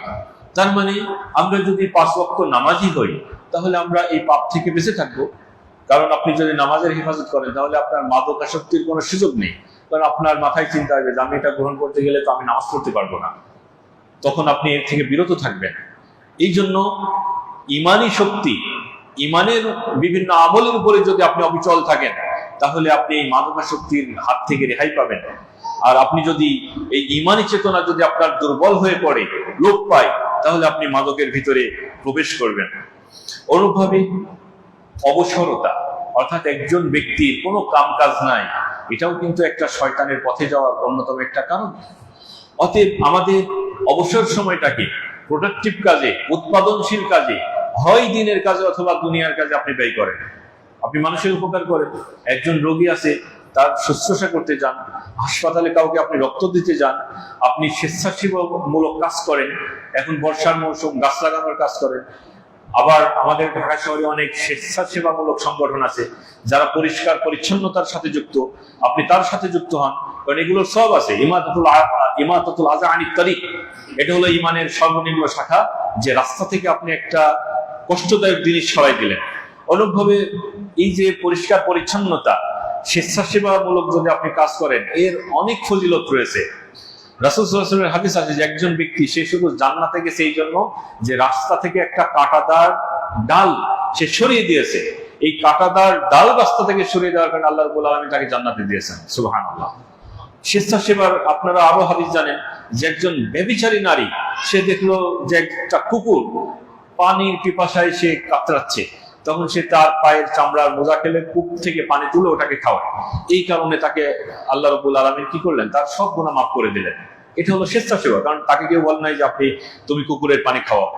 তার মানে আমরা যদি 5 ওয়াক্ত নামাজি হই তাহলে আমরা এই পাপ থেকে বেঁচে থাকবো। কারণ আপনি যদি নামাজের হেফাজত করেন তাহলে আপনার মাদকাসক্তির কোনো সুযোগ নেই। কারণ আপনার মাথায় চিন্তা আসবে যে আমি এটা গ্রহণ করতে গেলে তো আমি নামাজ পড়তে পারবো না, তখন আপনি এর থেকে বিরত থাকবেন। এই জন্য ইমানি শক্তি, ইমানের বিভিন্ন আমলের উপরে যদি আপনি অবিচল থাকেন তাহলে আপনি এই মাদকাসক্তির হাত থেকে রেহাই পাবেন। আর আপনি যদি এই ইমানি চেতনা যদি আপনার দুর্বল হয়ে পড়ে, লোপ পায়, তাহলে আপনি মাদকের ভিতরে প্রবেশ করবেন। অনুভাবে অবসরতা, অর্থাৎ একজন ব্যক্তির কোনো কাম কাজ নাই, এটাও কিন্তু একটা শয়তানের পথে যাওয়ার অন্যতম একটা কারণ। অতএব আমাদের অবসর সময়টাকে প্রোডাক্টিভ কাজে, উৎপাদনশীল কাজে, হয় দিনের কাজে অথবা দুনিয়ার কাজে আপনি ব্যয় করেন। আপনি মানুষের উপকার করেন, একজন রোগী আছে তার শুশ্রূষা করতে যান, হাসপাতালে কাউকে আপনি রক্ত দিতে যান, আপনি স্বেচ্ছাসেবামূলক কাজ করেন। এখন বর্ষার মৌসুম, গাছ লাগানোর কাজ করেন। আবার আমাদের ঢাকা শহরে অনেক স্বেচ্ছাসেবামূলক সংগঠন আছে যারা পরিষ্কার পরিচ্ছন্নতার সাথে যুক্ত, আপনি তার সাথে যুক্ত হন, কারণ এগুলো সব আছে। ইমাতাতুল আযা আনিত তারিক, এটা হলো ইমানের সর্বনিম্ন শাখা, যে রাস্তা থেকে আপনি একটা কষ্টদায়ক জিনিস সরাই দিলেন। অনুভাবে এই যে পরিষ্কার পরিচ্ছন্নতা, স্বেচ্ছাসেবামূলক যদি আপনি কাজ করেন, এর অনেক ফজিলত রয়েছে। রাসূল সাল্লাল্লাহু আলাইহি ওয়াসাল্লামের হাদিস আছে যে একজন ব্যক্তি, সে শুধু জান্নাতে গেছে এই জন্য যে রাস্তা থেকে একটা কাঁটাদার ডাল সে সরিয়ে দিয়েছে। এই কাঁটাদার ডাল রাস্তা থেকে সরিয়ে দেওয়ার কারণে আল্লাহ রাব্বুল আলামিন তাকে জান্নাতে দিয়েছেন। সুবহানাল্লাহ। স্বেচ্ছাসেবার আপনারা আরো হাদিস জানেন যে একজন ব্যভিচারী নারী, সে দেখলো যে একটা কুকুর পানির পিপাসায় সে কাতরাচ্ছে, তখন সে তার পায়ের চামড়ার মোজা খেলে কূপ থেকে পানি তুলে ওটাকে খাওয়ায়। এই কারণে তাকে আল্লাহ রাব্বুল আলামিন কি করলেন, তার সব গুনাহ মাফ করে দিলেন। এটা হলো স্বেচ্ছাসেবা, কারণ তাকে কেউ বলে নাই যে আপনি তুমি কুকুরের পানি খাওয়াও।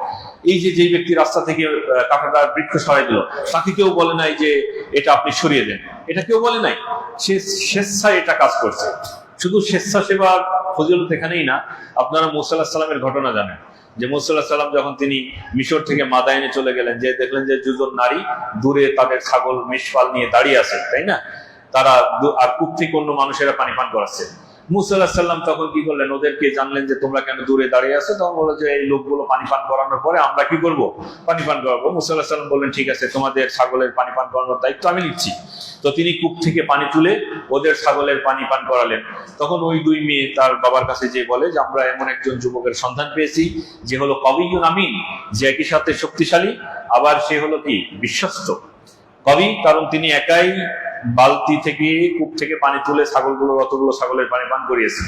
এই যে যেই ব্যক্তি রাস্তা থেকে কাঁটাদার বৃক্ষ সরাই দিল, তাকে কেউ বলে নাই যে এটা আপনি সরিয়ে দেন, এটা কেউ বলে নাই, সে স্বেচ্ছায় এটা কাজ করছে। শুধু স্বেচ্ছাসেবার ফজিলত এখানেই না, আপনারা মূসা আলাইহিস সালামের ঘটনা জানেন যে মূসা আলাইহিস সালাম যখন তিনি মিশর থেকে মাদায়েনে চলে গেলেন, যে দেখলেন যে দুজন নারী দূরে তাদের ছাগল মেষপাল নিয়ে দাঁড়িয়ে আছে, তাই না, তারা আর কূপ থেকে অন্য মানুষেরা পানি পান করাচ্ছে। মূসা আলাইহিস সালাম তখন কি করলেন, ওদেরকে জানলেন যে তোমরা কেন দূরে দাঁড়িয়ে আছো, তখন বললো যে এই লোকগুলো পানি পান করানোর পরে আমরা কি করব, পানি পান করাবো। মূসা আলাইহিস সালাম বললেন ঠিক আছে, তোমাদের ছাগলের পানি পান করানোর দায়িত্ব আমি নিচ্ছি। তো তিনি কূপ থেকে পানি তুলে ওদের ছাগলের পানি পান করালেন। তখন ওই দুই মেয়ে তার বাবার কাছে যে বলে যে আমরা এমন একজন যুবকের সন্ধান পেয়েছি যে হলো কবিয়ুন আমিন, যে একই সাথে শক্তিশালী, আবার সে হলো কি বিশ্বস্ত। কবি কারণ তিনি একাই বালতি থেকে কূপ থেকে পানি তুলে ছাগলগুলোর অতগুলো ছাগলের পানি পান করিয়েছেন,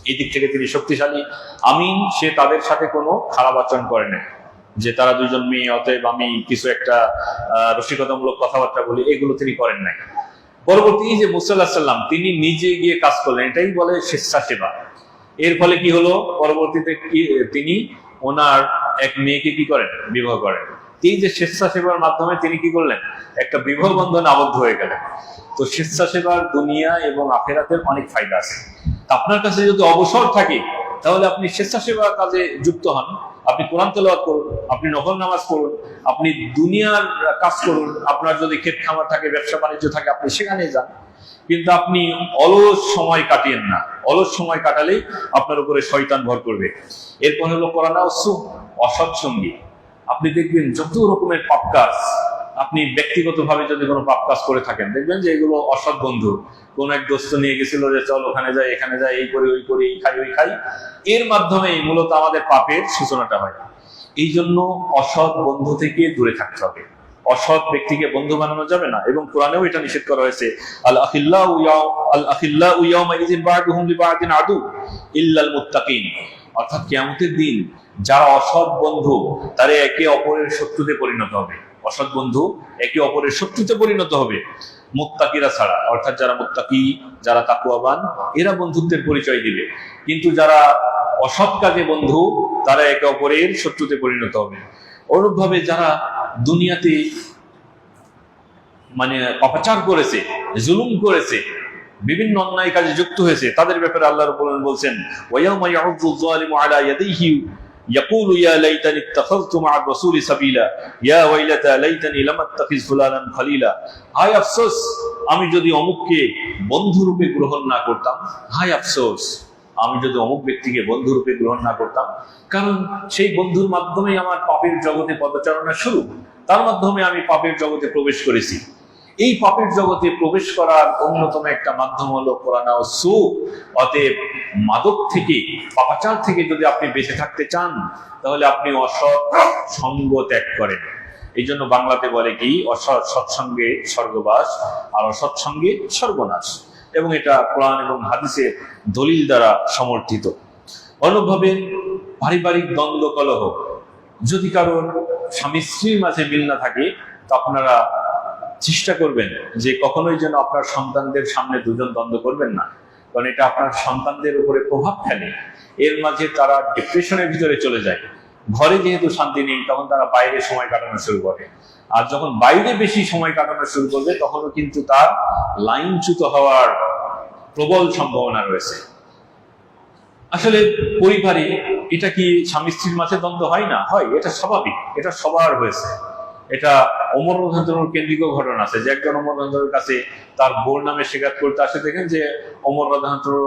এই দিক থেকে তিনি শক্তিশালী। আমিন, সে তাদের সাথে কোনো খারাপ আচরণ করে না, যে তারা দুজন মেয়ে অতএব আমি কিছু একটা রসিকতামূলক কথাবার্তা বলি, এগুলো তিনি করেন নাই। পরবর্তী যে মূসা আলাইহিস সালাম তিনি নিজে গিয়ে কাজ করলেন, এটাই বলে স্বেচ্ছাসেবা। এর ফলে কি হলো, পরবর্তীতে তিনি ওনার এক মেয়েকে কি করেন, বিবাহ করেন। এই যে স্বেচ্ছাসেবার মাধ্যমে তিনি কি করলেন, একটা বিবাহ বন্ধনে আবদ্ধ হয়ে গেলেন। তো স্বেচ্ছাসেবার দুনিয়া এবং আখিরাতের অনেক ফায়দা আছে। আপনার কাছে যদি অবসর থাকে তাহলে আপনি স্বেচ্ছাসেবা কাজে যুক্ত হন, আপনি কোরআন তেলাওয়াত করুন, আপনি নফল নামাজ পড়ুন, আপনি দুনিয়ার কাজ করুন। আপনার যদি ক্ষেত খামার থাকে, ব্যবসা বাণিজ্য থাকে, আপনি সেখানে যান, কিন্তু আপনি অলস সময় কাটিয়েন না। অলস সময় কাটালেই আপনার উপরে শয়তান ভর করবে। এরপর হলো কোরআন অসৎ সঙ্গী। আপনি দেখবেন যত রকমের পাপ কাজ, আপনি ব্যক্তিগতভাবে যদি কোনো পাপ কাজ করে থাকেন, দেখবেন যে এগুলো অসৎ বন্ধু। কোন এক দোস্ত নিয়ে গেছিল যে চল ওখানে যাই, এখানে যাই, এই করি ওই করি, এই খাই ওই খাই, এর মাধ্যমেই মূলত আমাদের পাপের সূচনাটা হয়। এই জন্য অসৎ বন্ধু থেকে দূরে থাকতে হবে, অসৎ ব্যক্তিকে বন্ধু বানানো যাবে না। এবং কোরআনেও এটা নিষেধ করা হয়েছে, আল আখিল্লাউ ইয়াওমা ইযিন বা'দুহুম লিবা'দিন আদু ইল্লাল মুত্তাকিন, অর্থাৎ কিয়ামতের দিন যারা অসৎ বন্ধু তারা একে অপরের শত্রুতে পরিণত হবে। অসৎ বন্ধু একে অপরের শত্রুতে পরিণত হবে মুত্তাকিরা ছাড়া, অর্থাৎ যারা মুত্তাকি, যারা তাকওয়াবান, এরা বন্ধুত্বের পরিচয় দিবে। কিন্তু যারা অসৎ কাজে বন্ধু, তারা একে অপরের শত্রুতে পরিণত হবে। অনুরূপভাবে যারা দুনিয়াতে মানে অপচার করেছে, জুলুম করেছে, বিভিন্ন অন্যায় কাজে যুক্ত হয়েছে, তাদের ব্যাপারে আল্লাহ রাব্বুল আলামিন বলছেন ওয়ায়াউমা ইয়াউযু যালিমু আলা ইয়াদাইহি ইয়াকুলু ইয়া লাইতানি ইত্তাখাযতু মা'আর রাসূলি সাবিলা ইয়া ওয়াইলাতা লাইতানি লাম আত্তাখিয ফুলানান খলিলা। হায় আফসোস, আমি যদি অমুককে বন্ধু রূপে গ্রহণ না করতাম, হায় আফসোস। আমি যদি অমুক ব্যক্তিকে বন্ধুরূপে গ্রহণ না করতাম, কারণ সেই বন্ধুর মাধ্যমেই আমার পাপের জগতে পদচারণা শুরু, তার মাধ্যমে আমি পাপের জগতে প্রবেশ করেছি। এই পাপের জগতে প্রবেশ করার অন্যতম একটা মাধ্যম হলো কোরআন ও সুন্নাহ। অতএব মাদক থেকে, পাপাচার থেকে যদি আপনি বেঁচে থাকতে চান, তাহলে আপনি অসৎ সঙ্গ ত্যাগ করেন। এই জন্য বাংলাতে বলে কি, অসৎ সৎসঙ্গে স্বর্গবাস আর অসৎ সঙ্গে সর্বনাশ, এবং এটা কোরআন এবং হাদিসের দলিল দ্বারা সমর্থিত। অনুভাবে পারিবারিক দ্বন্দ্ব কলহ, যদি কারোর স্বামী স্ত্রীর মাঝে মিল না থাকে, তো আপনারা চেষ্টা করবেন যে কখনোই যেন আপনার সন্তানদের সামনে দুজন দ্বন্দ্ব করবেন না, কারণ এটা আপনার সন্তানদের উপরে প্রভাব ফেলে। এর মাঝে তারা ডিপ্রেশনের ভিতরে চলে যায়। ঘরে যেহেতু শান্তি নেই, তখন তারা বাইরে সময় কাটানো শুরু করে, আর যখন বাইরে বেশি সময় কাটানো শুরু করবে, তখনও কিন্তু তার লাইনচ্যুত হওয়ার প্রবল সম্ভাবনা রয়েছে। আসলে পরিবারে এটা কি স্বামী স্ত্রীর মাঝে দ্বন্দ্ব হয় না? হয়, এটা স্বাভাবিক, এটা সবার হয়েছে। এটা ওমর রাদিয়াল্লাহু আনহু কেন্দ্রিক ঘটনা আছে, যে একজন ওমর রাদিয়াল্লাহু আনহুর কাছে তার বোর নামে স্বীকার করতে আসে। দেখেন যে ওমর রাদিয়াল্লাহু আনহু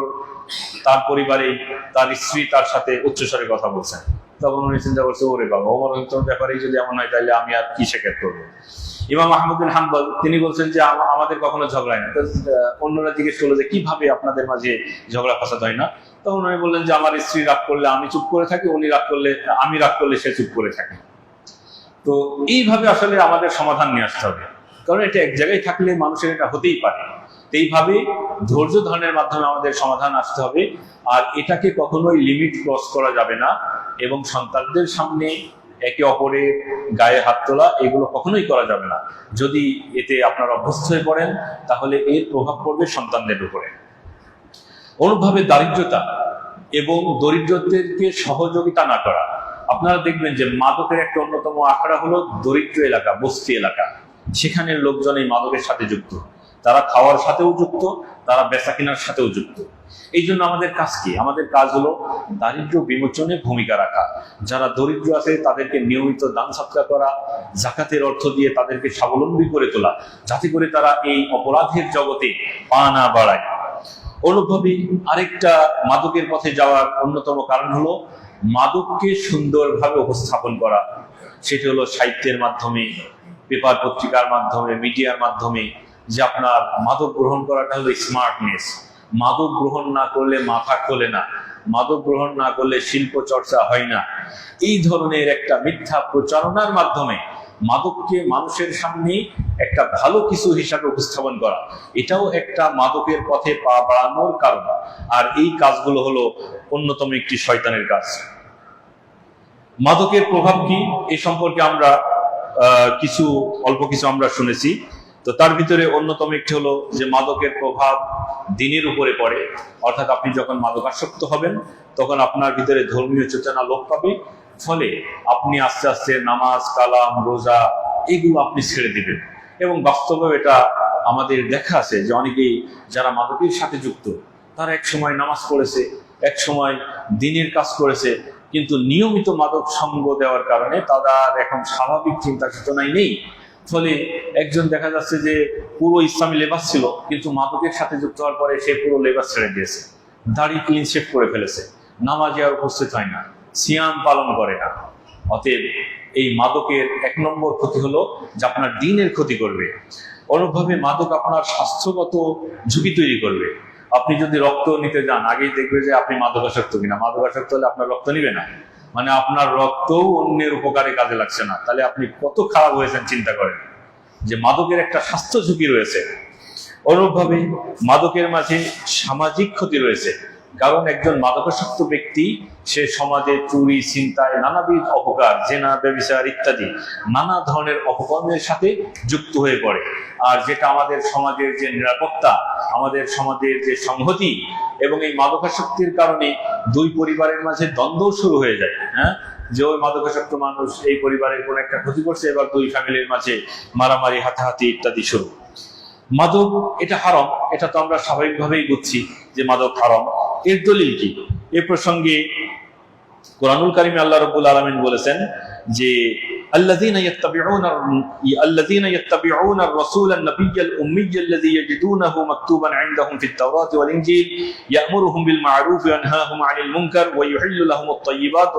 তার পরিবারে তার স্ত্রী তার সাথে উচ্চস্বরে কথা বলছেন। তখন উনি চিন্তা করছে, ওরে বাবা, ওমর রাদিয়াল্লাহু আনহুর ব্যাপারেই যদি এমন হয়, তাহলে আমি আর কি স্বীকার করবো। ইমাম আহমদ বিন হাম্বল তিনি বলছেন যে আমাদের কখনো ঝগড়া হয় না। অন্যরা জিজ্ঞেস করলো যে কিভাবে আপনাদের মাঝে ঝগড়া ফাসাদ হয় না? তখন উনি বললেন যে আমার স্ত্রী রাগ করলে আমি চুপ করে থাকি, উনি রাগ করলে, আমি রাগ করলে সে চুপ করে থাকে। তো এইভাবে আসলে আমাদের সমাধান নিয়ে আসতে হবে, কারণ এটা এক জায়গায় থাকলে মানুষের এটা হতেই পারে। এইভাবে ধৈর্য ধারণের মাধ্যমে আমাদের সমাধান আসতে হবে, আর এটাকে কখনোই লিমিট ক্রস করা যাবে না। এবং সন্তানদের সামনে একে অপরের গায়ে হাত তোলা, এগুলো কখনোই করা যাবে না। যদি এতে আপনারা অভ্যস্ত হয়ে পড়েন, তাহলে এর প্রভাব পড়বে সন্তানদের উপরে। অনুভাবে দারিদ্রতা এবং দরিদ্রদেরকে সহযোগিতা না করা। আপনারা দেখবেন যে মাদকের একটা অন্যতম আখড়া হলো দরিদ্র এলাকা, বস্তি এলাকা। সেখানের লোকজন এই মাদকের সাথে যুক্ত, তারা খাওয়ার সাথেও যুক্ত, তারা বেচা কেনার সাথেও যুক্ত। এই জন্য আমাদের কাজ কি? আমাদের কাজ হলো দারিদ্র বিমোচনে ভূমিকা রাখা। যারা দরিদ্র আছে তাদেরকে নিয়মিত দান সৎকার করা, জাকাতের অর্থ দিয়ে তাদেরকে স্বাবলম্বী করে তোলা, যাতে করে তারা এই অপরাধের জগতে পা না বাড়ায়। অনুভবী আরেকটা মাদকের পথে যাওয়ার অন্যতম কারণ হলো মাদককে সুন্দরভাবে উপস্থাপন করা। সেটি হলো সাহিত্যের মাধ্যমে, পেপার পত্রিকার মাধ্যমে, মিডিয়ার মাধ্যমে, যে আপনার মাদক গ্রহণ করাটা হলো স্মার্টনেস। মাদক গ্রহণ না করলে মাথা খোলে না, মাদক গ্রহণ না করলে শিল্প চর্চা হয় না। এই ধরনের একটা মিথ্যা প্রচারণার মাধ্যমে মাদককে মানুষের সামনে একটা ভালো কিছু হিসাবে উপস্থাপন করা, এটাও একটা মাদকের পথে পা বাড়ানোর কারণ। আর এই কাজগুলো হলো অন্যতম একটি শয়তানের কাজ। মাদকের প্রভাব কি এই সম্পর্কে আমরা অল্প কিছু আমরা শুনেছি। তো তার ভিতরে অন্যতম একটি হলো যে মাদকের প্রভাব দিনের উপরে পড়ে। অর্থাৎ আপনি যখন মাদকাসক্ত হবেন, তখন আপনার ভিতরে ধর্মীয় চেতনা লোপ পাবে, ফলে আপনি আস্তে আস্তে নামাজ, কালাম, রোজা এগুলো আপনি ছেড়ে দিবেন। এবং বাস্তবে এটা আমাদের দেখা আছে যে অনেকেই যারা মাদকের সাথে যুক্ত, তারা এক সময় নামাজ পড়েছে, এক সময় দিনের কাজ করেছে, কিন্তু নিয়মিত মাদক সঙ্গ দেওয়ার কারণে তাদের এখন স্বাভাবিক চিন্তা চেতনাই নেই। ফলে একজন দেখা যাচ্ছে যে পুরো ইসলামী লেবাস ছিল, কিন্তু মাদকের সাথে যুক্ত হওয়ার পরে সে পুরো লেবাস ছেড়ে দিয়েছে, দাড়ি ক্লিন শেভ করে ফেলেছে, নামাজে আর উপস্থিত হয় না, সিয়াম পালন করে না। অতএব এই মাদকের এক নম্বর ক্ষতি হলো যে আপনার দিনের ক্ষতি করবে। অনুভবে মাদক আপনার স্বাস্থ্যগত ঝুঁকি তৈরি করবে। আপনি যদি রক্ত নিতে যান, আগেই দেখবে যে আপনি মাদকাসক্ত কিনা। মাদকাসক্ত হলে আপনার রক্ত নিবে না, মানে আপনার রক্তও অন্যের উপকারে কাজে লাগছে না। তাহলে আপনি কত খারাপ হয়েছেন চিন্তা করেন, যে মাদকের একটা স্বাস্থ্য ঝুঁকি রয়েছে। অনুরূপভাবে মাদকের মাঝে সামাজিক ক্ষতি রয়েছে, কারণ একজন মাদকাসক্ত ব্যক্তি সে সমাজে চুরি, ছিনতাই, নানাবিধ অপকার, জেনা, ব্যভিচার ইত্যাদি নানা ধরনের অপকর্মের সাথে যুক্ত হয়ে পড়ে। আর যেটা আমাদের সমাজের যে নিরাপত্তা, আমাদের সমাজের যে সংহতি, এবং এই মাদকাসক্তির কারণে দুই পরিবারের মাঝে দ্বন্দ্ব শুরু হয়ে যায়। হ্যাঁ, যে ওই মাদকাসক্ত মানুষ এই পরিবারের কোন একটা ক্ষতি করছে, এবার দুই ফ্যামিলির মাঝে মারামারি, হাতাহাতি ইত্যাদি শুরু। মাদক এটা হারাম, এটা তো আমরা স্বাভাবিকভাবেই বুঝছি যে মাদক হারাম। এর দলিল কি? এ প্রসঙ্গে কোরআনুল কারিমে আল্লাহ রাব্বুল আলামিন বলেছেন যে الذين يتبعون الرسول النبي الأمي الذي يجدونه مكتوبا عندهم في التوراة والإنجيل يأمرهم بالمعروف وينهاهم عن المنكر ويحل لهم الطيبات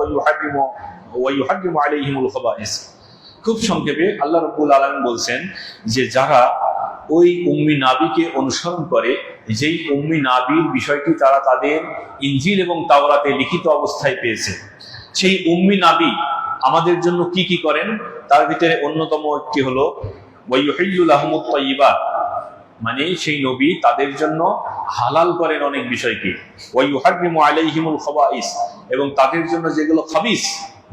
ويحرم عليهم الخبائث। খুব সংক্ষেপে আল্লাহ রাব্বুল আলামিন বলছেন যে যারা ওই উম্মি নাবিকে অনুসরণ করে, যেই উম্মি নাবির বিষয়টি তারা তাদের ইনজিল এবং তাওরাতে লিখিত অবস্থায় পেয়েছে, সেই উম্মি নাবি আমাদের জন্য কি কি করেন তার ভিতরে অন্যতম একটি হলো ওয়াইউহিল্লু লাহুমুত তাইয়্যিবাত, মানে সেই নবী তাদের জন্য হালাল করেন অনেক বিষয়কে, ওয়াইউহাররিমু আলাইহিমুল খাবাইস, এবং তাদের জন্য যেগুলো খাবিস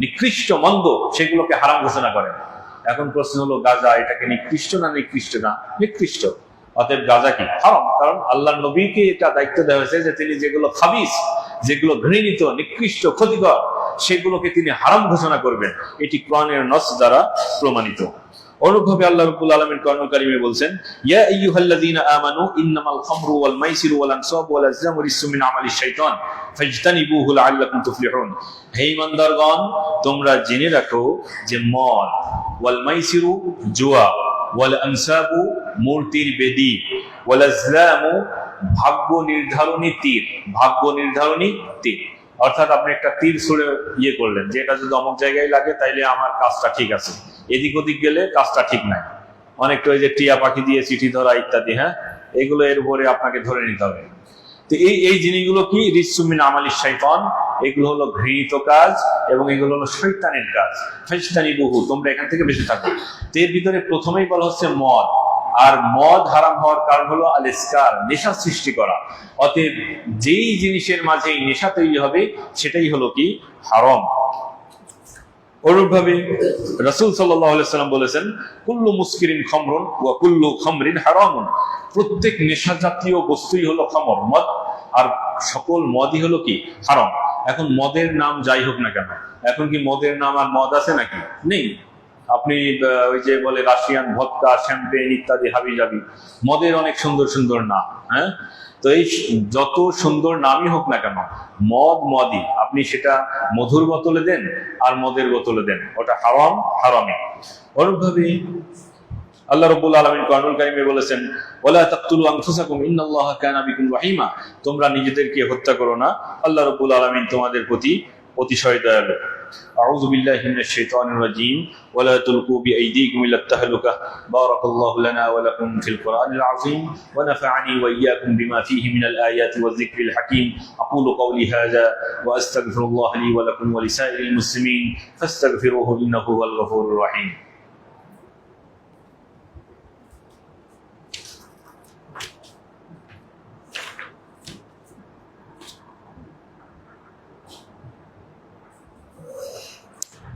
নিকৃষ্ট মন্দ সেগুলোকে হারাম ঘোষণা করেন। এখন প্রশ্ন হলো গাঁজা এটাকে নিকৃষ্ট না নিকৃষ্ট? না, নিকৃষ্ট। অতএব গাঁজা কি হারাম, কারণ আল্লাহ নবীকে এটা দায়িত্ব দেওয়া হয়েছে যে তিনি যেগুলো খাবিস, যেগুলো ঘৃণিত, নিকৃষ্ট, ক্ষতিকর, সেগুলোকে তিনি হারাম ঘোষণা করবেন। এটি কোরআনের নস দ্বারা প্রমাণিত। অনুরূপভাবে আল্লাহ রাব্বুল আলামিন কোরআনুল কারীমে বলছেন, ইয়া আইয়ুহাল্লাযীনা আমানু ইন্নামাল খামরু ওয়াল মাইসিরু ওয়াল আনসাবু ওয়াল আজলামু রিজসুম মিন আমালিশ শাইতান ফাজতানিবুহু লাআল্লাকুম তুফলিহুন। হে ঈমানদারগণ, তোমরা জেনে রাখো যে মদ, ওয়াল মাইসিরু জুয়া, ওয়াল আনসাবু মূর্তির বেদী, ওয়াল আজলামু ভাগ্য নির্ধারণী তীর, ভাগ্য নির্ধারণী তীর, অর্থাৎ আপনি একটা তীর ছুঁড়ে করলেন যে এটা যদি অমুক জায়গায় লাগে তাইলে আমার কাজটা ঠিক আছে, এদিক ওদিক গেলে কাজটা ঠিক নাই। অনেকটা ওই যে টিয়া পাখি দিয়ে চিঠি ধরা ইত্যাদি, হ্যাঁ, এগুলো এর উপরে আপনাকে ধরে নিতে হবে। তো এই জিনিসগুলো কি রিজসুম মিন আমালিশ শাইতান, এগুলো হলো ঘৃণিত কাজ এবং এগুলো হলো শয়তানের কাজ। ফাজতানিবুহু, তোমরা এখান থেকে বেঁচে থাকো। তো এর ভিতরে প্রথমেই বলা হচ্ছে মদ, আর মদ হারাম হওয়ার কারণ হলো আল ইসকার, নেশা সৃষ্টি করা। অতএব যেই জিনিসের মাঝে নেশা তৈরি হবে সেটাই হলো কি হারাম। অনুরূপভাবে রাসূল সাল্লাল্লাহু আলাইহি ওয়াসাল্লাম বলেছেন, কুল্লু মুসকিরিন খামরুন ওয়া কুল্লু খামরিন হারামুন, প্রত্যেক নেশা জাতীয় বস্তুই হলো খামর, মদ, আর সকল মদই হলো কি হারাম। এখন মদের নাম যাই হোক না কেন, এখন কি মদের নাম আর মদ আছে নাকি? নেই। আপনি ওই যে বলে রাশিয়ান ভদকা, শ্যাম্পেন ইত্যাদি হাবি জাবি, মদের অনেক সুন্দর সুন্দর নাম, হ্যাঁ। তো এই যত সুন্দর নামই হোক না কেন, মদ মদই, আপনি সেটা মধুর বোতলে দেন আর মদের বোতলে দেন, ওটা হারাম হারামই। অনুরূপভাবে আল্লাহ রাব্বুল আলামিন কোরআনুল কারীমে বলেছেন, ওয়ালা তাকতুলু আনফুসাকুম ইন্নাল্লাহা কানা বিকুম রাহিমা, তোমরা নিজেদেরকে হত্যা করো না, আল্লাহ রাব্বুল আলামিন তোমাদের প্রতি অতিশয় দয়ালু। আউযু বিল্লাহি মিনাশ শাইতানির রাজীম, ওয়ালা তুলকু বিআইদিকুম ইলা তাহলুকা, বারাকাল্লাহু লানা ওয়া লাকুম ফিল কুরআনিল আযীম ওয়া নাফা'আনি ওয়া ইয়্যাকুম বিমা ফীহি মিনাল আয়াতি ওয়াজ যিকরিল হাকীম। আকুলু কওলি হাযা ওয়া আস্তাগফিরুল্লাহ লি ওয়া লাকুম ওয়া লিসাইরিল মুসলিমিন ফাস্তাগফিরুহু ইন্নাহু হুয়াল গফুরুর রাহিম।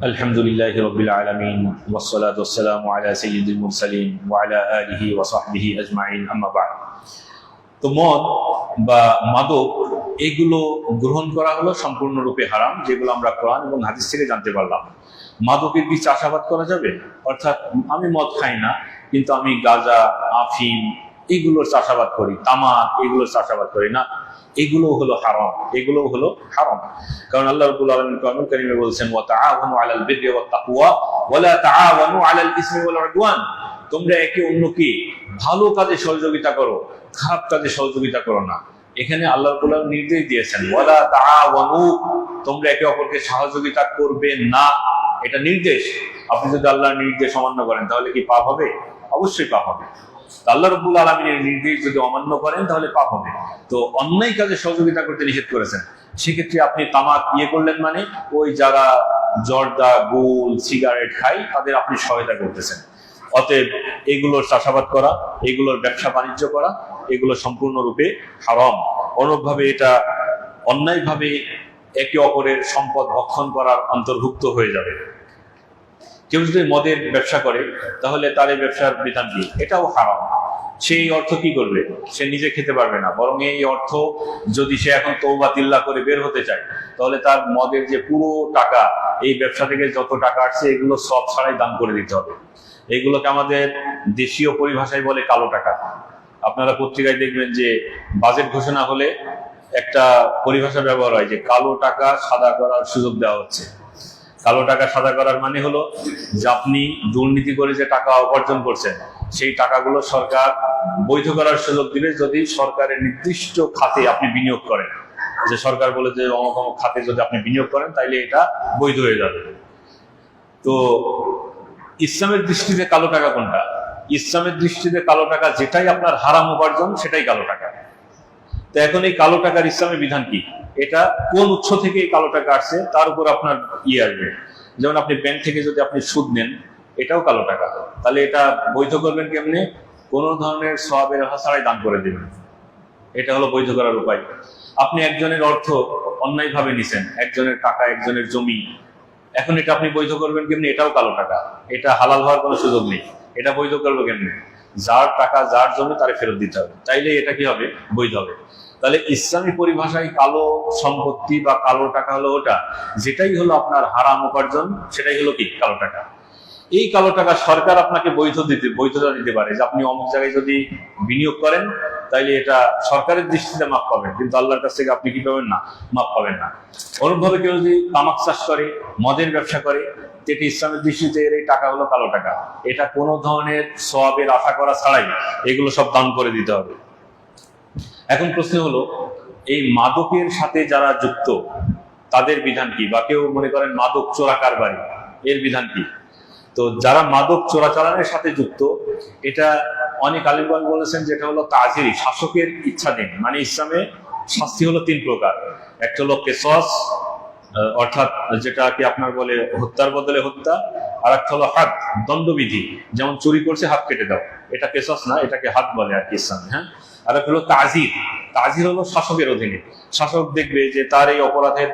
আলহামদুলিল্লাহি রাব্বিল আলামিন ওয়াসসালাতু ওয়াসসালামু আলা সাইয়্যিদিল মুরসালিন ওয়া আলা আলিহি ওয়া সাহবিহি আজমাইন, আম্মা বা'দ। তো মদ বা মাদক এগুলো গ্রহণ করা হলো সম্পূর্ণরূপে হারাম, যেগুলো আমরা কোরআন এবং হাদিস থেকে জানতে পারলাম। মাদকের কি চাষাবাদ করা যাবে? অর্থাৎ আমি মদ খাই না, কিন্তু আমি গাঁজা, আফিম এগুলোর চাষাবাদ করি, তামাক এগুলোর চাষাবাদ করি না, এগুলো হলো হারাম, এগুলো হলো হারাম। কারণ আল্লাহ রাব্বুল আলামিন কোরআনুল কারীমে বলছেন, ওয়া তাআওয়ানু আলাল বিররি ওয়াত তাকওয়া ওয়া লা তাআওয়ানু আলাল ইসমি ওয়াল উদওয়ান, তোমরা একে অন্যকে ভালো কাজে সহযোগিতা করো, খারাপ কাজে সহযোগিতা করো না। এখানে আল্লাহ রাব্বুল আলামিন নির্দেশ দিয়েছেন, ওয়া লা তাআওয়ানু, তোমরা একে অপরকে সহযোগিতা করবে না, এটা নির্দেশ। আপনি যদি আল্লাহর নির্দেশ অমান্য করেন তাহলে কি পাপ হবে? অবশ্যই পাপ হবে। আল্লাহ রাব্বুল আলামিনের নির্দেশ যদি অমান্য করেন তাহলে পাপ হবে। তো অন্যায় কাজে সহযোগিতা করতে নিষেধ করেছেন। সেক্ষেত্রে আপনি তামাক করলেন মানে ওই যারা জর্দা, গুল, সিগারেট খায় তাদের আপনি সহায়তা করতেছেন। অতএব এগুলোর চাষাবাদ করা, এগুলোর ব্যবসা বাণিজ্য করা, এগুলো সম্পূর্ণরূপে হারাম। অনুরূপভাবে এটা অন্যায়ভাবে একে অপরের সম্পদ ভক্ষণ করার অন্তর্ভুক্ত হয়ে যাবে। কেউ যদি মদের ব্যবসা করে তাহলে তার এই ব্যবসার বিধান কি? এটাও হারাম। সেই অর্থ কি করবে? সে নিজে খেতে পারবে না, বরং এই অর্থ যদি সে এখন তওবা তিল্লা করে বের হতে চায় তাহলে তার মদের যে পুরো টাকা, এই ব্যবসা থেকে যত টাকা আসছে এগুলো সব ছাড়াই দান করে দিতে হবে। এগুলোকে আমাদের দেশীয় পরিভাষায় বলে কালো টাকা। আপনারা পত্রিকায় দেখবেন যে বাজেট ঘোষণা হলে একটা পরিভাষা ব্যবহার হয় যে কালো টাকা সাদা করার সুযোগ দেওয়া হচ্ছে। কালো টাকা সাদা করার মানে হলো যে আপনি দুর্নীতি করে যে টাকা উপার্জন করছেন সেই টাকাগুলো সরকার বৈধ করার সুযোগ দিলে যদি সরকারের নির্দিষ্ট খাতে আপনি বিনিয়োগ করেন, যে সরকার বলে যে অমুক অমুক খাতে যদি আপনি বিনিয়োগ করেন তাইলে এটা বৈধ হয়ে যাবে। তো ইসলামের দৃষ্টিতে কালো টাকা কোনটা? ইসলামের দৃষ্টিতে কালো টাকা যেটাই আপনার হারাম উপার্জন সেটাই কালো টাকা। তো এখন এই কালো টাকার ইসলামের বিধান কি? এটা কোন উৎস থেকে এই কালো টাকা আসছে তার উপর আপনার আসবে। যেমন আপনি ব্যাংক থেকে যদি আপনি সুদ নেন, এটাও কালো টাকা। তাহলে এটা বৈধ করবেন কেমনে? কোন ধরনের সওয়াবের আশা ছাড়াই দান করে দিবেন, এটা হলো বৈধ করার উপায়। আপনি একজনের অর্থ অন্যায়ভাবে নিছেন, একজনের টাকা, একজনের জমি, এখন এটা আপনি বৈধ করবেন কেমনি? এটাও কালো টাকা। এটা হালাল হওয়ার কোনো সুযোগ নেই। এটা বৈধ করবো কেমনি? যার টাকা, যার জমি তারে ফেরত দিতে হবে, তাইলে এটা কি হবে? বৈধ হবে। তাহলে ইসলামী পরিভাষায় কালো সম্পত্তি বা কালো টাকা হলো ওটা যেটাই হলো আপনার হারাম উপার্জন, সেটাই হলো কি? কালো টাকা। এই কালো টাকা সরকার আপনাকে বৈধতা দিতে পারে যে আপনি অমুক জায়গায় যদি বিনিয়োগ করেন তাইলে এটা সরকারের দৃষ্টিতে মাপ পাবেন, কিন্তু আল্লাহর কাছ থেকে আপনি কি পাবেন না? মাপ পাবেন না। অনুরূপভাবে কেউ যদি তামাক চাষ করে, মদের ব্যবসা করে, যেটি ইসলামের দৃষ্টিতে এই টাকা হলো কালো টাকা। এটা কোনো ধরনের সওয়াবের আশা করা ছাড়াই এগুলো সব দান করে দিতে হবে। এখন প্রশ্ন হলো, এই মাদকের সাথে যারা যুক্ত তাদের বিধান কি? বা কেউ মনে করেন মাদক চোরা কারবারি, এর বিধান কি? তো যারা মাদক চোরাচালানের সাথে যুক্ত, এটা অনেক আলিমগণ বলেছেন যেটা হলো তাজিরি, শাসকের ইচ্ছাধীন। মানে ইসলামে শাস্তি হলো 3 প্রকার। একটা হলো কেসাস, অর্থাৎ যেটা কি আপনার বলে হত্যার বদলে হত্যা। আর একটা হলো হাদ, দণ্ডবিধি, যেমন চুরি করছে হাত কেটে দাও, এটা কেসাস না, এটাকে হাদ বলে আর কি ইসলামে। হ্যাঁ। আর একটা হলো তাজির। তাজির হলো শাসকের অধীনে। শাসক দেখবে যে তার এই অপরাধের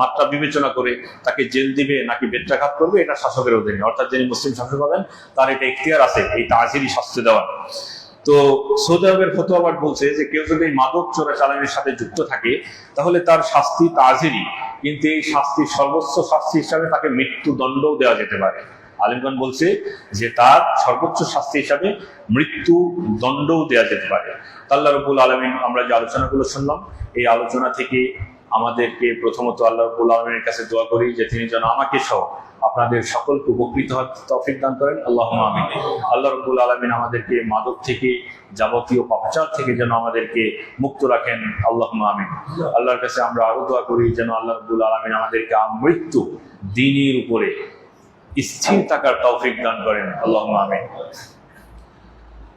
মাত্রা বিবেচনা করে তাকে জেল দিবে নাকি বেত্রাঘাত করবে, এটা শাসকের অধীনে। অর্থাৎ যিনি মুসলিম শাসক হবেন তার এটা ইখতিয়ার আছে এই তাজিরি শাস্তি দেওয়ার। তো সৌদি আরবের ফতোয়া বোর্ড বলছে যে কেউ যদি মাদক চোরাচালানের সাথে যুক্ত থাকে তাহলে তার শাস্তি তাজিরি, কিন্তু এই শাস্তি সর্বোচ্চ শাস্তি হিসাবে তাকে মৃত্যুদণ্ডও দেওয়া যেতে পারে। আলিমগণ বলছে যে তার সর্বোচ্চ শাস্তি হিসাবে মৃত্যু দণ্ডও দেওয়া যেতে পারে। আল্লাহ রাব্বুল আলামিন, আমরা যে আলোচনাগুলো শুনলাম, এই আলোচনা থেকে আমাদেরকে প্রথমত আল্লাহ রাব্বুল আলামিনের কাছে দোয়া করি যে তিনি যেন আমাকে সহ আপনাদের সকলকে উপকৃত হওয়ার তৌফিক দান করেন, আল্লাহুম্মা আমিন। আল্লাহ রাব্বুল আলামিন আমাদেরকে মাদক থেকে, যাবতীয় পাপাচার থেকে যেন আমাদেরকে মুক্ত রাখেন, আল্লাহুম্মা আমিন। আল্লাহর কাছে আমরা আরো দোয়া করি যেন আল্লাহ রাব্বুল আলামিন আমাদেরকে মৃত্যু দ্বীনের উপরে স্থির থাকার তৌফিক দান করেন, আল্লাহুম্মা আমিন।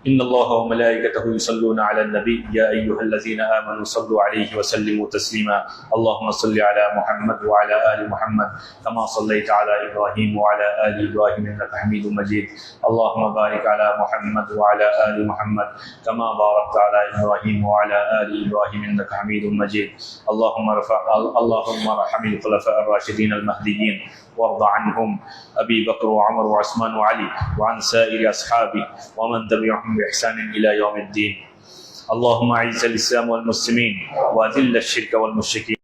إن الله وملائكته يصلون على النبي يا أيها الذين آمنوا صلوا عليه وسلموا تسليما اللهم صل على محمد وعلى آل محمد كما صليت على إبراهيم وعلى آل إبراهيم إنك حميد مجيد اللهم بارك على محمد وعلى آل محمد كما باركت على إبراهيم وعلى آل إبراهيم إنك حميد مجيد اللهم ارحم الخلفاء الراشدين المهديين وارض عنهم أبي بكر وعمر وعثمان وعلي وعن سائر أصحابه ومن تبعهم بإحسان إلى يوم الدين اللهم أعز الإسلام والمسلمين وأذل الشرك والمشركين